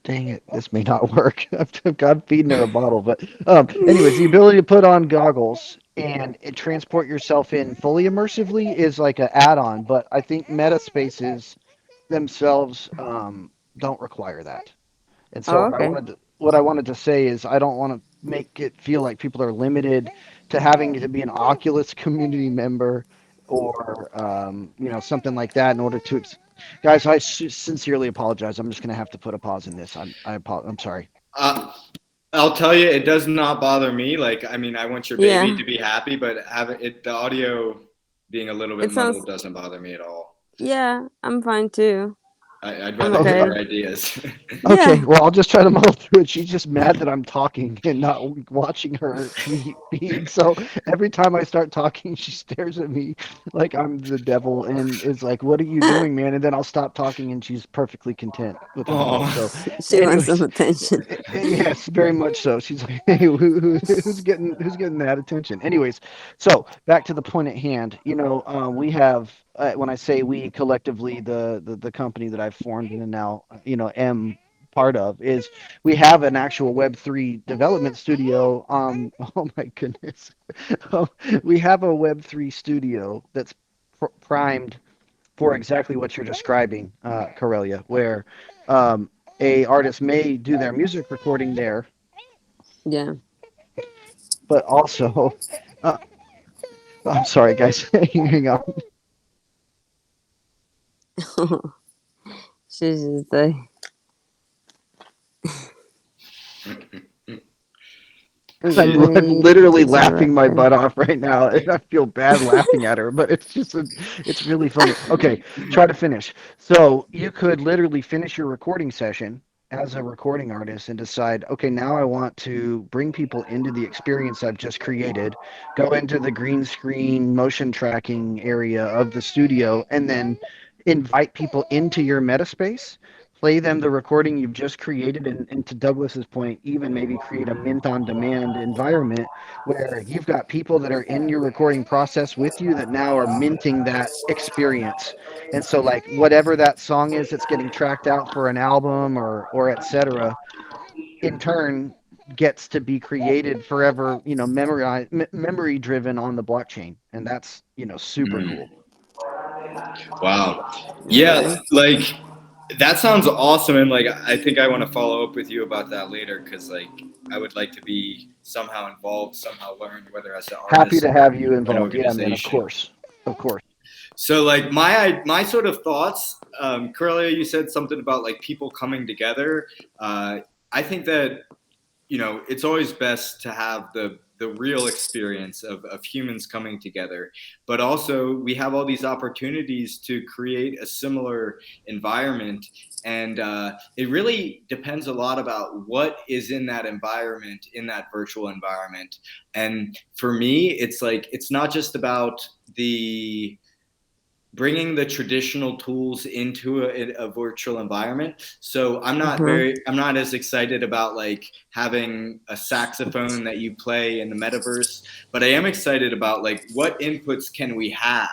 dang it, this may not work. I've got feeding her a bottle, but anyways, the ability to put on goggles and transport yourself in fully immersively is like an add-on. But I think meta spaces themselves don't require that. And Oh, so okay. what I wanted to say is I don't want to make it feel like people are limited to having to be an Oculus community member or something like that in order to guys, I sincerely apologize. I'm just going to have to put a pause in this. I'm sorry. Uh, I'll tell you, it does not bother me. Like, I mean, I want your baby Yeah, to be happy, but having it, the audio being a little bit it sounds. muddled doesn't bother me at all. Yeah, I'm fine too. I'd I'm rather hear Okay. okay. your ideas. Okay, Yeah. well, I'll just try to muddle through it. She's just mad that I'm talking and not watching her feed. So every time I start talking, she stares at me like I'm the devil and is like, "What are you doing, man?" And then I'll stop talking and she's perfectly content with it all. Oh. So, She wants some anyways, attention. yes, very much so. She's like, "Hey, who's getting that attention?" Anyways, so back to the point at hand. We have when I say we collectively, the company that I've formed and now am part of is we have an actual Web3 development studio. Oh my goodness, Um, we have a Web3 studio that's primed for exactly what you're describing, Karelia, where um, a artist may do their music recording there, Yeah. but also, uh, I'm sorry, guys, hang on. She's just like, I'm really literally laughing interrupt my her. butt off right now, and I feel bad laughing at her, but it's really funny. Okay, try to finish. So you could literally finish your recording session as a recording artist and decide, okay, now I want to bring people into the experience I've just created, go into the green screen motion tracking area of the studio, and then invite people into your meta space, play them the recording you've just created, and to Douglas's point, even maybe create a mint on demand environment where you've got people that are in your recording process with you that now are minting that experience. And so like whatever that song is that's getting tracked out for an album or etc., in turn gets to be created forever, memory driven on the blockchain. And that's, super Mm. cool. Wow. Yeah, Okay. like that sounds awesome, and like I think I want to follow up with you about that later because like I would like to be somehow involved, somehow learn whether as an Happy artist to have you or an involved. Yeah, man, of organization. course. Of course. So like my sort of thoughts, Curlia, you said something about like people coming together. I think that it's always best to have the real experience of humans coming together, but also we have all these opportunities to create a similar environment, and it really depends a lot about what is in that environment, in that virtual environment. And for me, it's like it's not just about the bringing the traditional tools into a virtual environment. So Mm-hmm. I'm not as excited about like having a saxophone that you play in the metaverse, but I am excited about like what inputs can we have,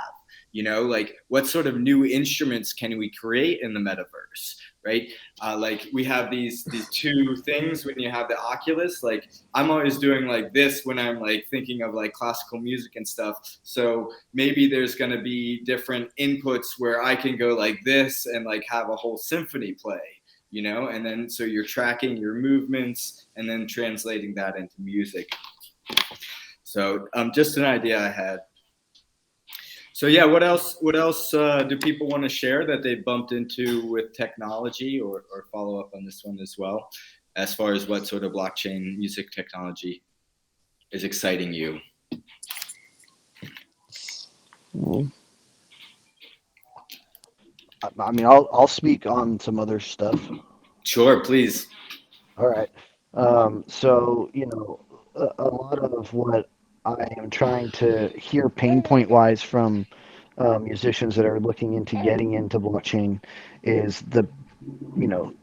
like what sort of new instruments can we create in the metaverse, right? Like we have these two things when you have the Oculus. Like I'm always doing like this when I'm like thinking of like classical music and stuff. So maybe there's going to be different inputs where I can go like this and like have a whole symphony play, and then so you're tracking your movements and then translating that into music. So just an idea I had. So yeah, what else do people want to share that they bumped into with technology, or follow up on this one as well, as far as what sort of blockchain music technology is exciting you? Mm. I mean, I'll speak on some other stuff. Sure, please. All right. So, a lot of what I am trying to hear pain point wise from musicians that are looking into getting into blockchain is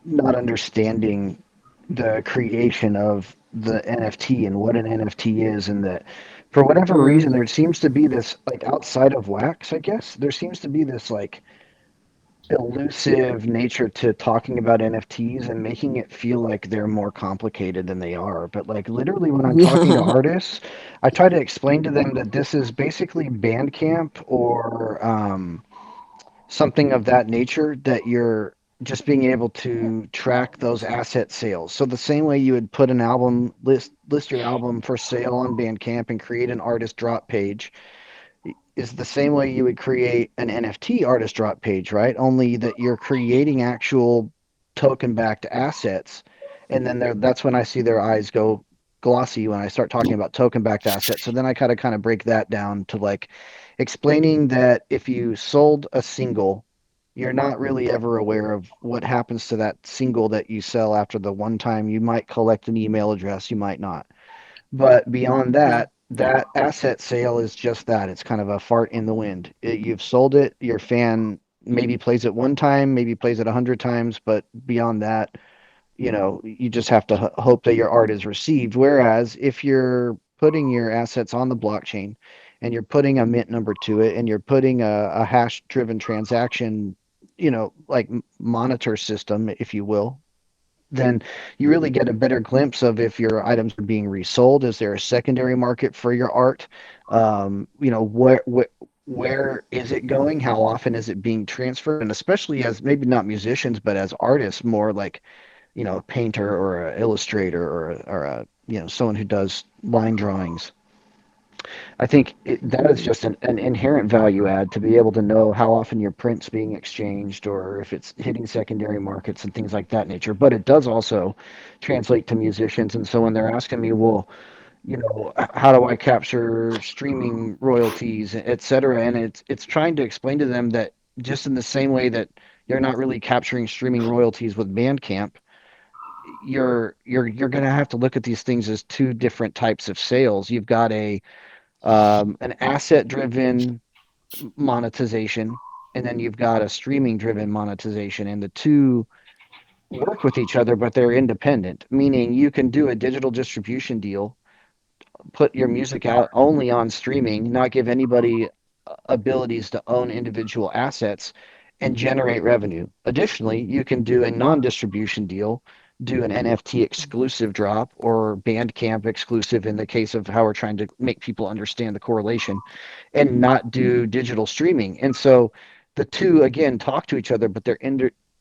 not understanding the creation of the NFT and what an NFT is, and that for whatever reason, there seems to be this, like, outside of wax, I guess, there seems to be this, like, elusive nature to talking about NFTs and making it feel like they're more complicated than they are. But like literally when I'm talking to Yeah. artists, I try to explain to them that this is basically Bandcamp or something of that nature, that you're just being able to track those asset sales. So the same way you would put an album list your album for sale on Bandcamp and create an artist drop page, is the same way you would create an NFT artist drop page, right? Only that you're creating actual token backed assets. And then that's when I see their eyes go glossy when I start talking about token backed assets. So then I kind of break that down to like explaining that if you sold a single, you're not really ever aware of what happens to that single that you sell after the one time. You might collect an email address, you might not. But beyond that, that asset sale is just that. It's kind of a fart in the wind. You've sold it. Your fan maybe plays it one time, maybe plays it 100 times, but beyond that, you just have to hope that your art is received. Whereas if you're putting your assets on the blockchain and you're putting a mint number to it and you're putting a hash-driven transaction, like monitor system, if you will, then you really get a better glimpse of if your items are being resold. Is there a secondary market for your art? Where is it going? How often is it being transferred? And especially as maybe not musicians, but as artists, more like, a painter or an illustrator or someone who does line drawings. I think that is just an inherent value add to be able to know how often your print's being exchanged or if it's hitting secondary markets and things like that nature. But it does also translate to musicians. And so when they're asking me, well, how do I capture streaming royalties, et cetera? And it's trying to explain to them that just in the same way that you're not really capturing streaming royalties with Bandcamp, you're going to have to look at these things as two different types of sales. You've got an asset driven monetization, and then you've got a streaming driven monetization, and the two work with each other, but they're independent, meaning you can do a digital distribution deal, put your music out only on streaming, not give anybody abilities to own individual assets, and generate revenue. Additionally, you can do a non-distribution deal, do an NFT exclusive drop or Bandcamp exclusive in the case of how we're trying to make people understand the correlation, and not do digital streaming. And so the two again talk to each other, but they're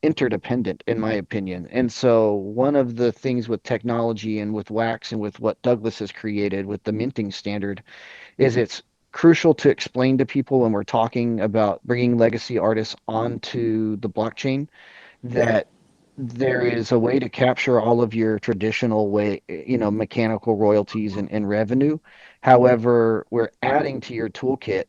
interdependent in my opinion. And so one of the things with technology and with wax and with what Douglas has created with the minting standard is it's crucial to explain to people when we're talking about bringing legacy artists onto the blockchain that there is a way to capture all of your traditional way, mechanical royalties and revenue. However, we're adding to your toolkit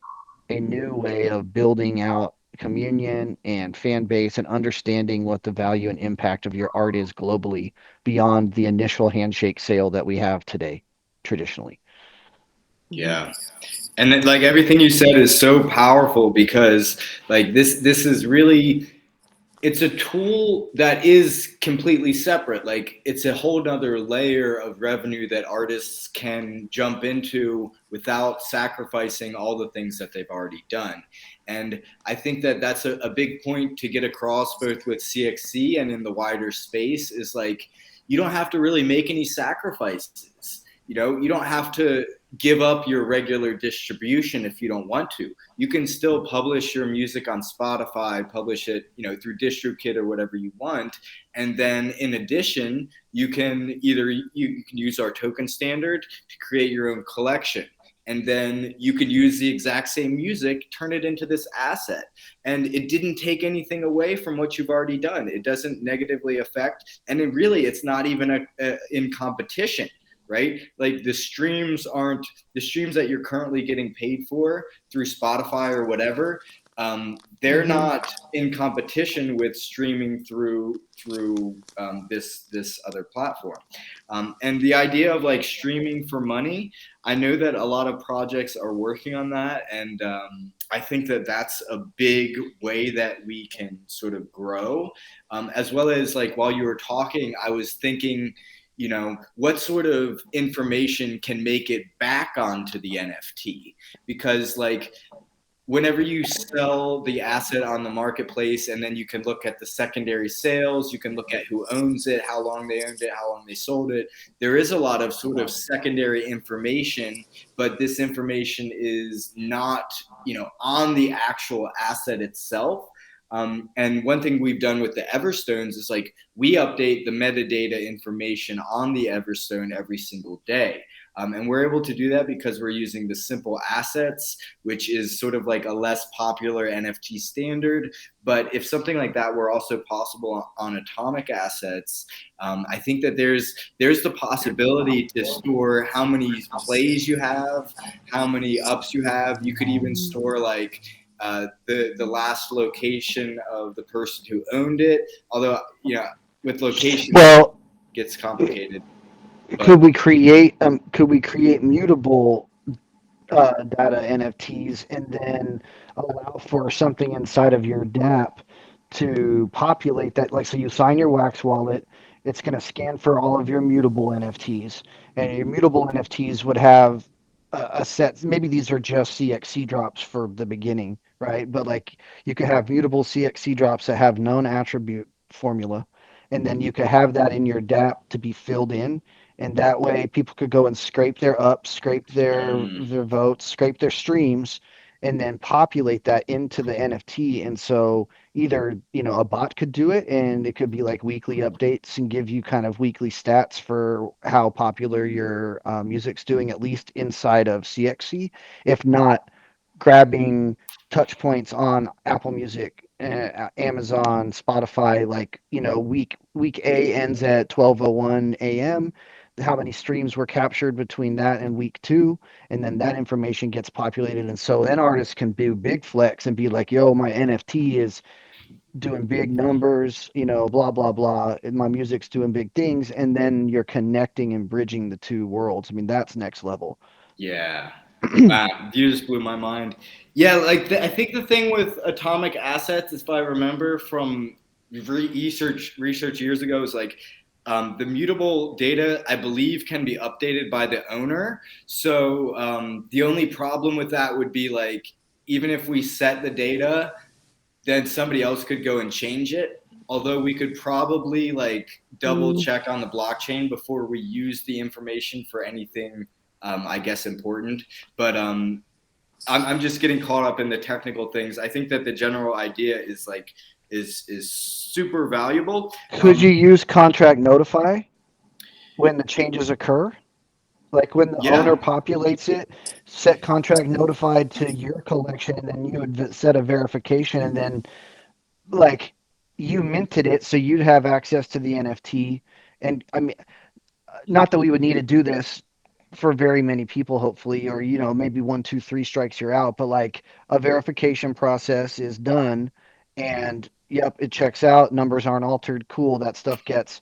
a new way of building out communion and fan base and understanding what the value and impact of your art is globally beyond the initial handshake sale that we have today traditionally. Mhm. Yeah. And then, like everything you said is so powerful because like this is really it's a tool that is completely separate. Like it's a whole nother layer of revenue that artists can jump into without sacrificing all the things that they've already done. And I think that that's a big point to get across both with CXC and in the wider space is like you don't have to really make any sacrifices. You don't have to give up your regular distribution if you don't want to. You can still publish your music on Spotify, publish it, through DistroKid or whatever you want. And then in addition, you can you can use our token standard to create your own collection. And then you could use the exact same music, turn it into this asset. And it didn't take anything away from what you've already done. It doesn't negatively affect, and it's not even in competition, right? Like the streams that you're currently getting paid for through Spotify or whatever. They're Mhm. not in competition with streaming through this other platform. And the idea of like streaming for money, I know that a lot of projects are working on that, and I think that that's a big way that we can sort of grow. As well as like while you were talking, I was thinking, what sort of information can make it back onto the NFT? Because like whenever you sell the asset on the marketplace and then you can look at the secondary sales, you can look at who owns it, how long they owned it, how long they sold it. There is a lot of sort of secondary information, but this information is not, on the actual asset itself. And one thing we've done with the Everstones is like we update the metadata information on the Everstone every single day. And we're able to do that because we're using the simple assets, which is sort of like a less popular NFT standard. But if something like that were also possible on atomic assets, I think that there's the possibility to store how many plays you have, how many ups you have. You could even store like the last location of the person who owned it. Although, with locations it Well, gets complicated. But could we create mutable data NFTs and then allow for something inside of your DApp to populate that? Like, so you sign your Wax wallet, it's going to scan for all of your mutable NFTs, and your mutable NFTs would have a set. Maybe these are just CXC drops for the beginning, right? But like, you could have mutable CXC drops that have known attribute formula, and then you could have that in your DApp to be filled in, and that way people could go and scrape their ups, scrape their votes, scrape their streams, and then populate that into the NFT. And so either a bot could do it, and it could be like weekly updates and give you kind of weekly stats for how popular your music's doing, at least inside of CXC. If not, grabbing touch points on Apple Music, Amazon, Spotify, like week A ends at 12:01 a.m. How many streams were captured between that and week two, and then that information gets populated, and so then artists can do big flex and be like, "Yo, my NFT is doing big numbers, blah blah blah. And my music's doing big things," and then you're connecting and bridging the two worlds. I mean, that's next level. yeah. Wow, you just blew my mind. Yeah, like I think the thing with atomic assets, if I remember from research years ago, is like the mutable data, I believe, can be updated by the owner. So the only problem with that would be like even if we set the data, then somebody else could go and change it. Although we could probably like double Mm. check on the blockchain before we use the information for anything, I guess, important. But I'm just getting caught up in the technical things. I think that the general idea is like is super valuable. Could you use contract notify when the changes occur? Like when the owner Yeah, populates it, set contract notified to your collection, and then you would set a verification, and then like you minted it, so you'd have access to the NFT. And I mean, not that we would need to do this for very many people, hopefully, or maybe one, two, three strikes you're out. But like a verification process is done, and yep, it checks out. Numbers aren't altered. Cool. That stuff gets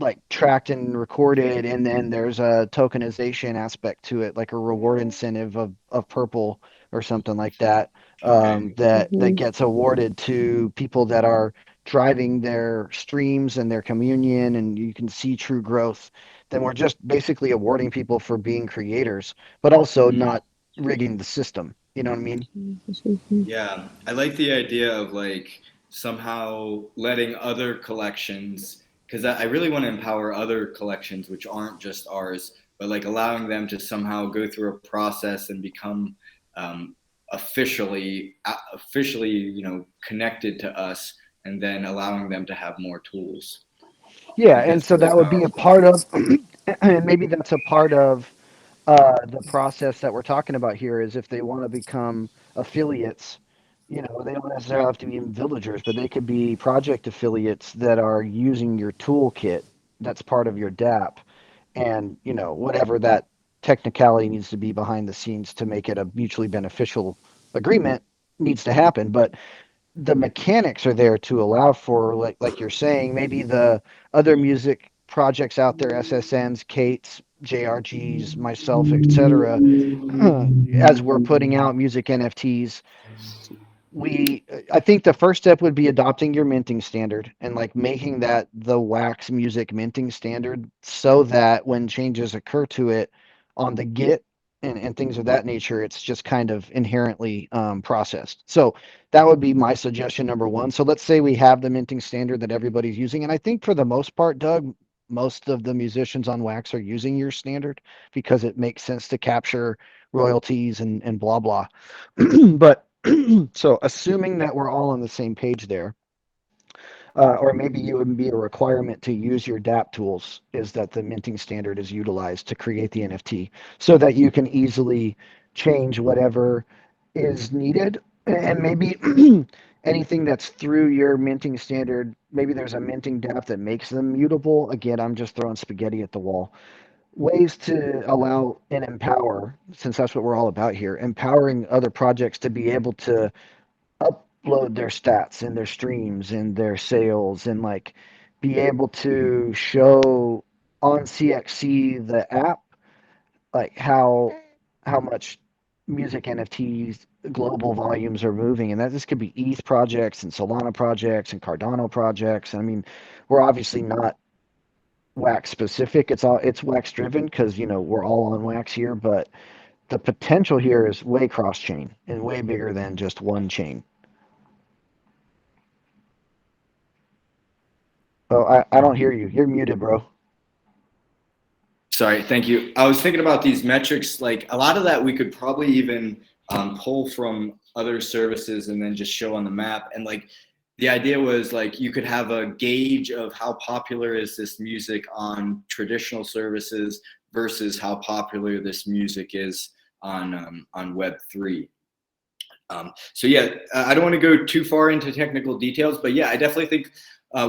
like tracked and recorded, and then there's a tokenization aspect to it, like a reward incentive of purple or something like that. Okay. That gets awarded to people that are driving their streams and their communion, and you can see true growth. Then we're just basically awarding people for being creators, but also not rigging the system. You know what I mean? Yeah, I like the idea of like somehow letting other collections, because I really want to empower other collections which aren't just ours, but like allowing them to somehow go through a process and become um, officially, connected to us, and then allowing them to have more tools. I Yeah, think and that's so really that would be a powerful. part of, and maybe that's a part of the process that we're talking about here is if they want to become affiliates, they don't necessarily have to be villagers, but they could be project affiliates that are using your toolkit that's part of your DApp, and whatever that technicality needs to be behind the scenes to make it a mutually beneficial agreement needs to happen. But the mechanics are there to allow for, like you're saying, maybe the other music projects out there, SSNs, Kate's, JRGs, myself, etc. As we're putting out music NFTs, we I think the first step would be adopting your minting standard and like making that the wax music minting standard, so that when changes occur to it on the git and things of that nature, it's just kind of inherently processed. So that would be my suggestion number one. So let's say we have the minting standard that everybody's using, and I think for the most part, Doug, most of the musicians on wax are using your standard because it makes sense to capture royalties and blah blah. But so assuming that we're all on the same page there, or maybe it would be a requirement to use your DApp tools, is that the minting standard is utilized to create the NFT so that you can easily change whatever is needed. And maybe anything that's through your minting standard, maybe there's a minting DApp that makes them mutable. Again, I'm just throwing spaghetti at the wall. Ways to allow and empower, since that's what we're all about here, empowering other projects to be able to upload their stats and their streams and their sales, and like be able to show on CXC the app, like how much music NFTs global volumes are moving, and that this could be ETH projects and Solana projects and Cardano projects. I mean, we're obviously not wax specific. It's wax driven because we're all on wax here, but the potential here is way cross chain and way bigger than just one chain. Oh, I don't hear you. You're muted, bro. Sorry, thank you. I was thinking about these metrics. Like a lot of that we could probably even pull from other services and then just show on the map. And like the idea was like you could have a gauge of how popular is this music on traditional services versus how popular this music is on Web3. So yeah, I don't want to go too far into technical details, but yeah, I definitely think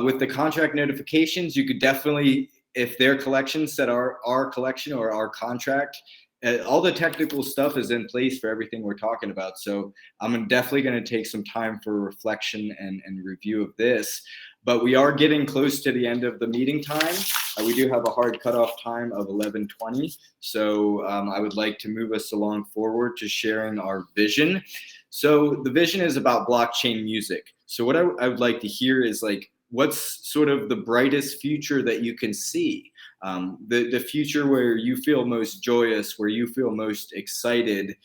with the contract notifications, you could definitely, if their collections that are our collection or our contract, all the technical stuff is in place for everything we're talking about. So I'm definitely going to take some time for reflection and review of this. But we are getting close to the end of the meeting time. We do have a hard cutoff time of 11:20. So I would like to move us along forward to sharing our vision. So the vision is about blockchain music. So what I would like to hear is like, what's sort of the brightest future that you can see? The future where you feel most joyous, where you feel most excited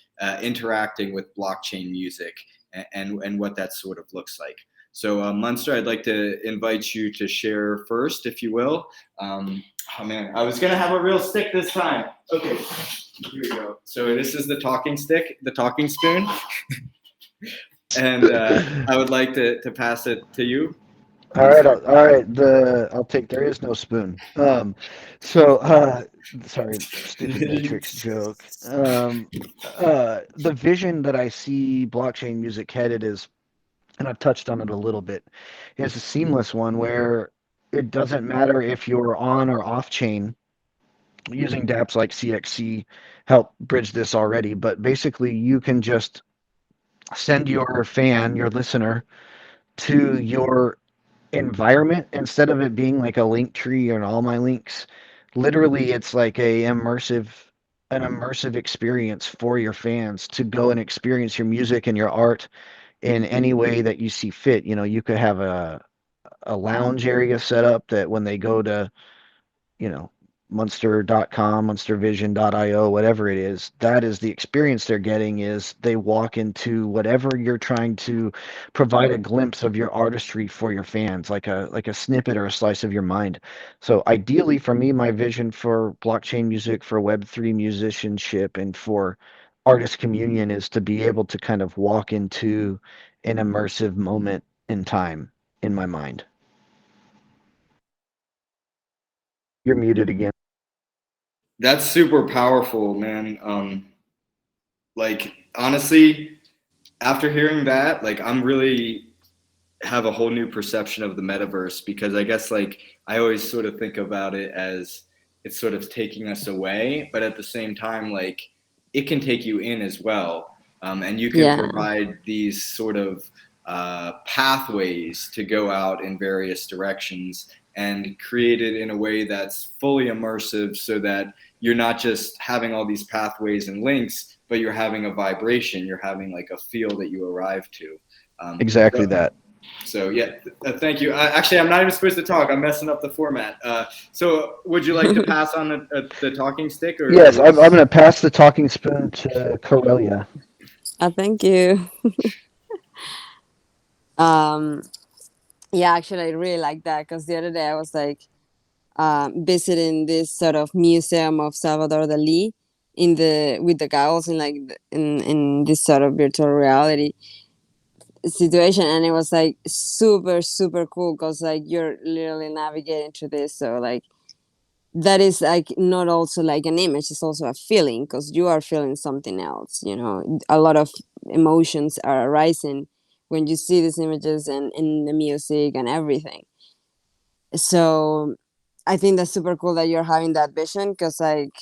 interacting with blockchain music, and what that sort of looks like. So Munster, I'd like to invite you to share first, if you will. Oh man, I was gonna have a real stick this time. Okay, here we go. So this is the talking stick, the talking spoon. And I would like to pass it to you. All right, Munster. all right. I'll take. There is no spoon. So sorry, stupid Matrix joke. The vision that I see blockchain music headed is and I've touched on it a little bit, is a seamless one where it doesn't matter if you're on or off chain. Using dApps like cxc help bridge this already, but basically you can just send your fan, your listener, to your environment instead of it being like a link tree and all my links. Literally, it's like an immersive experience for your fans to go and experience your music and your art in any way that you see fit. You know, you could have a lounge area set up that when they go to, you know, Munster.com, MunsterVision.io, whatever it is, that is the experience they're getting is they walk into whatever you're trying to provide a glimpse of your artistry for your fans, like a snippet or a slice of your mind. So ideally for me, my vision for blockchain music, for Web3 musicianship, and for artist communion is to be able to kind of walk into an immersive moment in time in my mind. You're muted again. That's super powerful, man. Like honestly, after hearing that, like I'm really have a whole new perception of the metaverse because I guess like I always sort of think about it as it's sort of taking us away, but at the same time, like it can take you in as well. And you can Yeah. provide these sort of pathways to go out in various directions and create it in a way that's fully immersive so that you're not just having all these pathways and links, but you're having a vibration, you're having like a feel that you arrive to. Exactly that. So yeah, thank you. Actually, I'm not even supposed to talk. I'm messing up the format. So would you like to pass on the talking stick, Yes, or I'm going to pass the talking spoon to Karelia. Thank you. Um, yeah, actually, I really like that because the other day I was like visiting this sort of museum of Salvador Dali in the with the guys in like in this sort of virtual reality situation, and it was like super super cool because like you're literally navigating through this. So like that is like not also like an image, it's also a feeling because you are feeling something else, you know, a lot of emotions are arising when you see these images and in the music and everything. So I think that's super cool that you're having that vision because like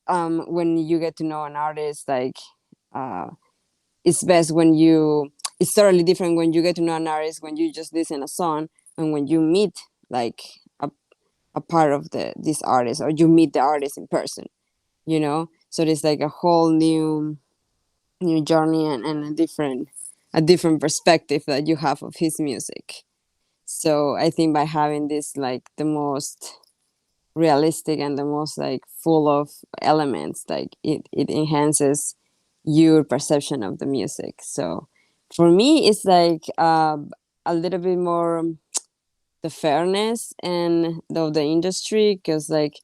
when you get to know an artist, like uh it's best when you it's totally different when you get to know an artist when you just listen a song and when you meet like a part of this artist or you meet the artist in person, you know. So there's like a whole new journey and a different perspective that you have of his music. So I think by having this like the most realistic and the most like full of elements, like it enhances your perception of the music. So for me it's like a little bit more the fairness and of the industry because like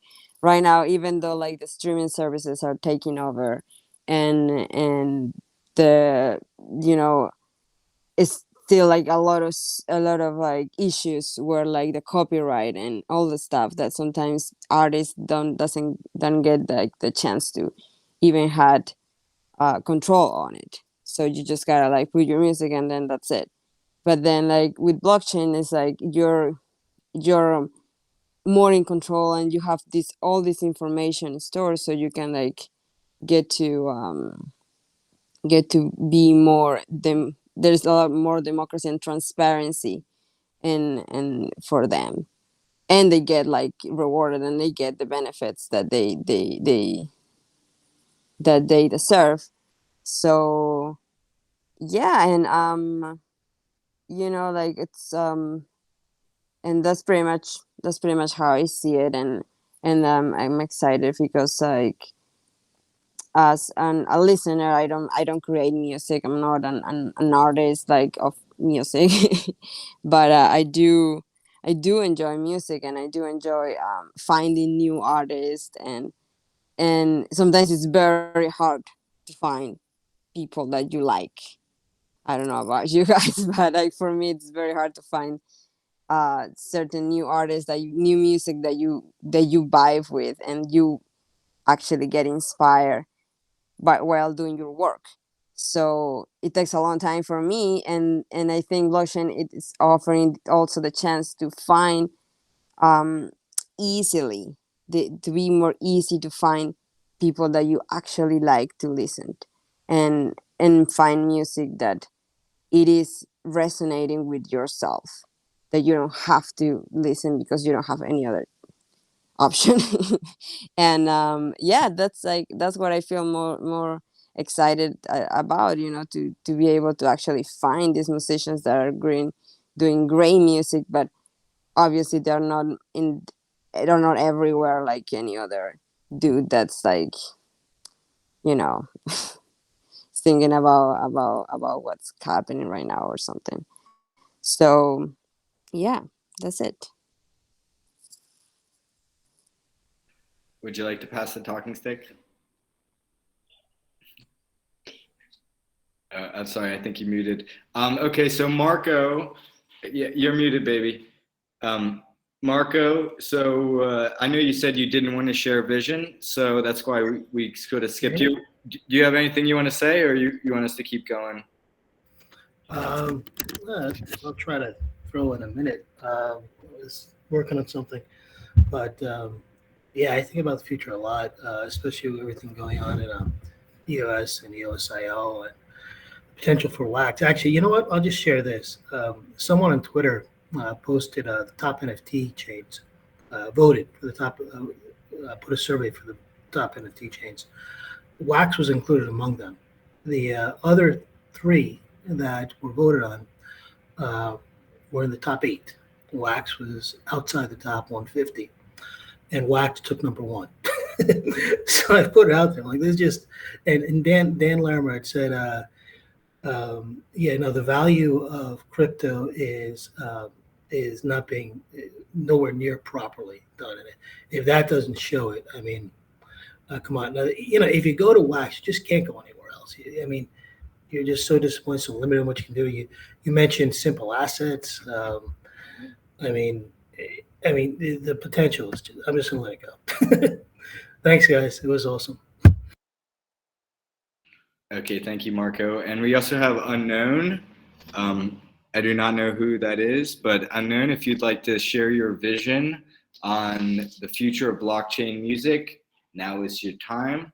right now even though like the streaming services are taking over and the you know it's still like a lot of like issues where like the copyright and all the stuff that sometimes artists don't get like the chance to even had control on it. So you just gotta like put your music and then that's it. But then like with blockchain it's like you're more in control and you have this all this information stored so you can like get to get to be more them there's a lot more democracy and transparency and for them and they get like rewarded and they get the benefits that they deserve. So yeah, and you know like it's and that's pretty much how I see it. And I'm excited because like as a listener I don't create music, I'm not an artist like of music but I do enjoy music and I do enjoy finding new artists and sometimes it's very hard to find people that you like. I don't know about you guys but like for me it's very hard to find certain new artists new music that you vibe with and you actually get inspired by while doing your work. So it takes a long time for me, and I think blockchain it is offering also the chance to find um easily, to be more easy to find people that you actually like to listen to, and find music that it is resonating with yourself, that you don't have to listen because you don't have any other option. And yeah, that's what I feel more excited about, to be able to actually find these musicians that are doing great music, but obviously they're not everywhere like any other dude that's like, you know thinking about what's happening right now or something. So yeah, that's it. Would you like to pass the talking stick? I'm sorry, I think you muted. Okay, so Marco, yeah, you're muted, baby. Um, Marco, so I know you said you didn't want to share vision, so that's why we sort of skipped you. Do you have anything you want to say, or you want us to keep going? Um, I'll try to throw in a minute. I was working on something, but yeah, I think about the future a lot, especially with everything going on in EOS and EOSIO and potential for wax. Actually, you know what? I'll just share this. Someone on Twitter posted the top NFT chains, voted for the top, put a survey for the top NFT chains. Wax was included among them. The other three that were voted on uh, were in the top eight. Wax was outside the top 150, and Wax took number one. So I put it out there like this. Just and Dan Larimer had said, yeah, no, the value of crypto is not being nowhere near properly done in it. If that doesn't show it, I mean, come on. Now, if you go to Wax, you just can't go anywhere else. I mean, you're just so disappointed, so limited in what you can do. You mentioned simple assets. I mean, the potential is. I'm just gonna let it go. Thanks, guys. It was awesome. Okay, thank you, Marco. And we also have Unknown. I do not know who that is, but Unknown, if you'd like to share your vision on the future of blockchain music, now is your time.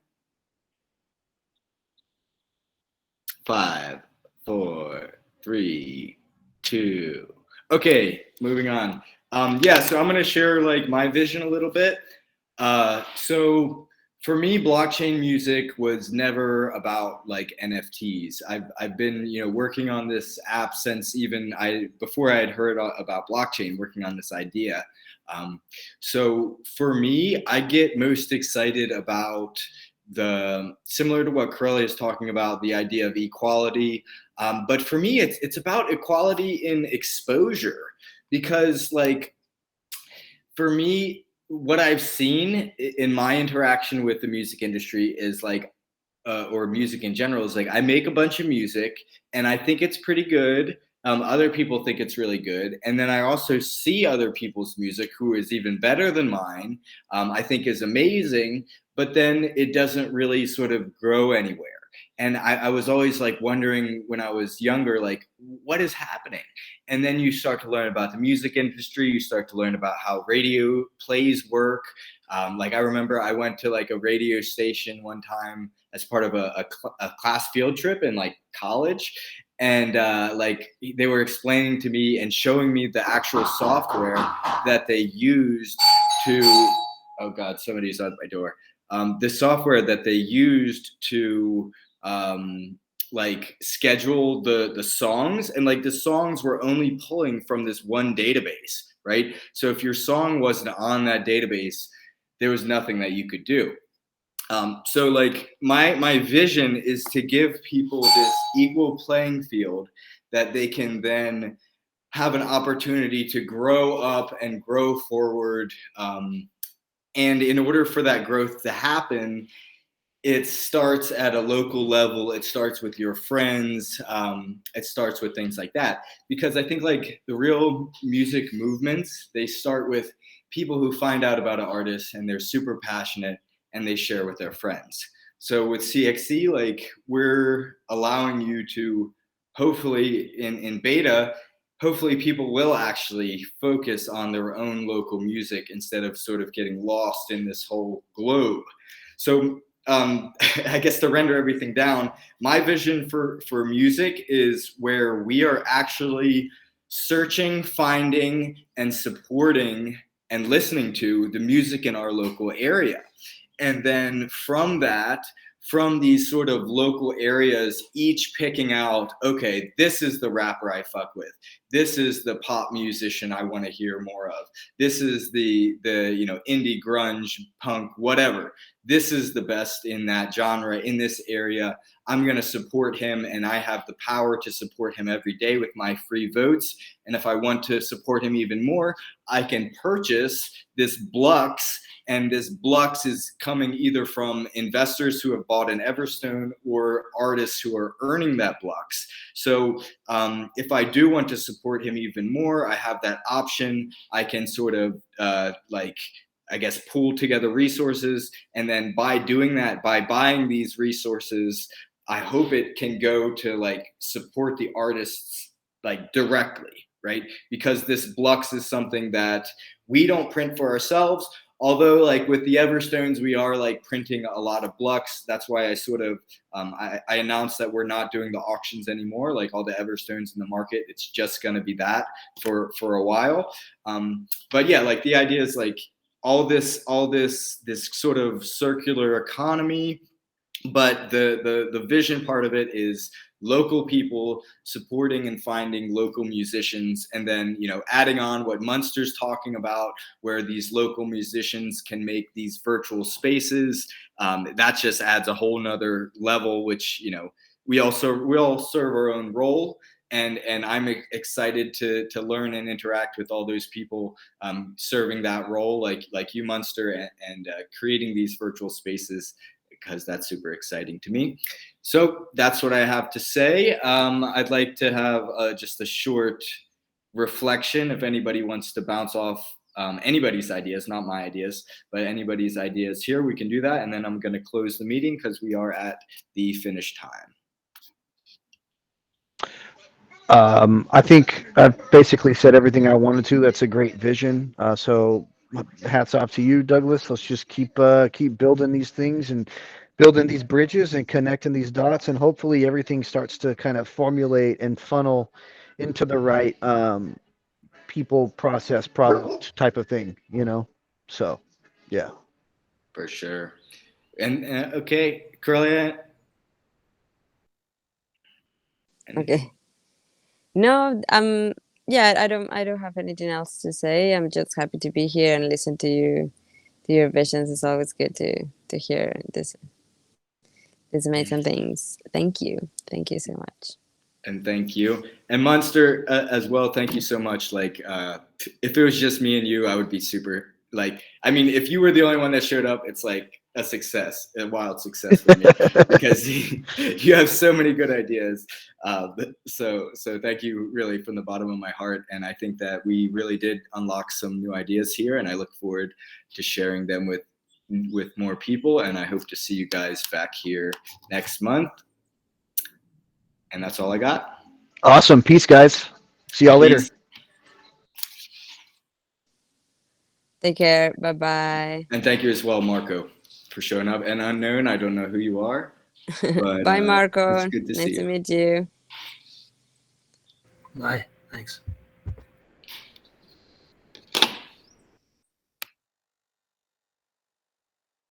5, 4, 3, 2. Okay, moving on. Yeah, so I'm gonna share like my vision a little bit. So for me, blockchain music was never about like NFTs. I've been working on this app since even before I had heard about blockchain, working on this idea. So for me, I get most excited about similar to what Karelia is talking about, the idea of equality. But for me, it's about equality in exposure, because like for me, what I've seen in my interaction with the music industry is like, or music in general, is like I make a bunch of music and I think it's pretty good. Other people think it's really good. And then I also see other people's music who is even better than mine, I think is amazing, but then it doesn't really sort of grow anywhere. And I was always like wondering when I was younger, like, what is happening? And then you start to learn about the music industry. You start to learn about how radio plays work. Like I remember I went to like a radio station one time as part of a class field trip in like college. And like they were explaining to me and showing me the actual software that they used to, oh God, somebody's at my door. The software that they used to like schedule the songs, and like the songs were only pulling from this one database, right? So if your song wasn't on that database, there was nothing that you could do. So like my vision is to give people this equal playing field that they can then have an opportunity to grow up and grow forward. And in order for that growth to happen, it starts at a local level. It starts with your friends. It starts with things like that. Because I think like the real music movements, they start with people who find out about an artist and they're super passionate and they share with their friends. So with CXC, like we're allowing you to hopefully in beta, hopefully people will actually focus on their own local music instead of sort of getting lost in this whole globe. So I guess to render everything down, my vision for music is where we are actually searching, finding, and supporting and listening to the music in our local area. And then from that, from these sort of local areas, each picking out, okay, this is the rapper I fuck with. This is the pop musician I want to hear more of. This is the indie grunge, punk, whatever. This is the best in that genre in this area. I'm going to support him, and I have the power to support him every day with my free votes. And if I want to support him even more, I can purchase this Blux. And this Blux is coming either from investors who have bought an Everstone or artists who are earning that Blux. So if I do want to support him even more, I have that option. I can sort of pool together resources. And then by doing that, by buying these resources, I hope it can go to like support the artists like directly, right? Because this Blux is something that we don't print for ourselves. Although like with the Everstones, we are like printing a lot of Blux. That's why I sort of, I announced that we're not doing the auctions anymore, like all the Everstones in the market. It's just going to be that for a while. But yeah, like the idea is like all this sort of circular economy. But the vision part of it is local people supporting and finding local musicians, and then adding on what Munster's talking about, where these local musicians can make these virtual spaces. That just adds a whole nother level, which we all serve our own role. And I'm excited to learn and interact with all those people serving that role, like you, Munster, and creating these virtual spaces, because that's super exciting to me. So that's what I have to say. I'd like to have just a short reflection. If anybody wants to bounce off anybody's ideas, not my ideas, but anybody's ideas here, we can do that. And then I'm going to close the meeting because we are at the finish time. I think I've basically said everything I wanted to. That's a great vision. So hats off to you, Douglas. Let's just keep building these things and building these bridges and connecting these dots, and hopefully everything starts to kind of formulate and funnel into the right people, process, product type of thing. So yeah. For sure. And okay, Karelia. Okay. No, yeah, I don't have anything else to say. I'm just happy to be here and listen to your visions. It's always good to hear this amazing things. Thank you so much. And thank you. And Munster as well, thank you so much. Like if it was just me and you, I would be super, like, I mean, if you were the only one that showed up, it's like a success, a wild success for me, because you have so many good ideas. So thank you really from the bottom of my heart. And I think that we really did unlock some new ideas here, and I look forward to sharing them with more people. And I hope to see you guys back here next month. And that's all I got. Awesome. Peace, guys. See y'all later. Take care. Bye-bye. And thank you as well, Marco, for showing up. And Unknown, I don't know who you are. But, bye, Marco. It's good to nice see to you. meet you. Bye. Thanks.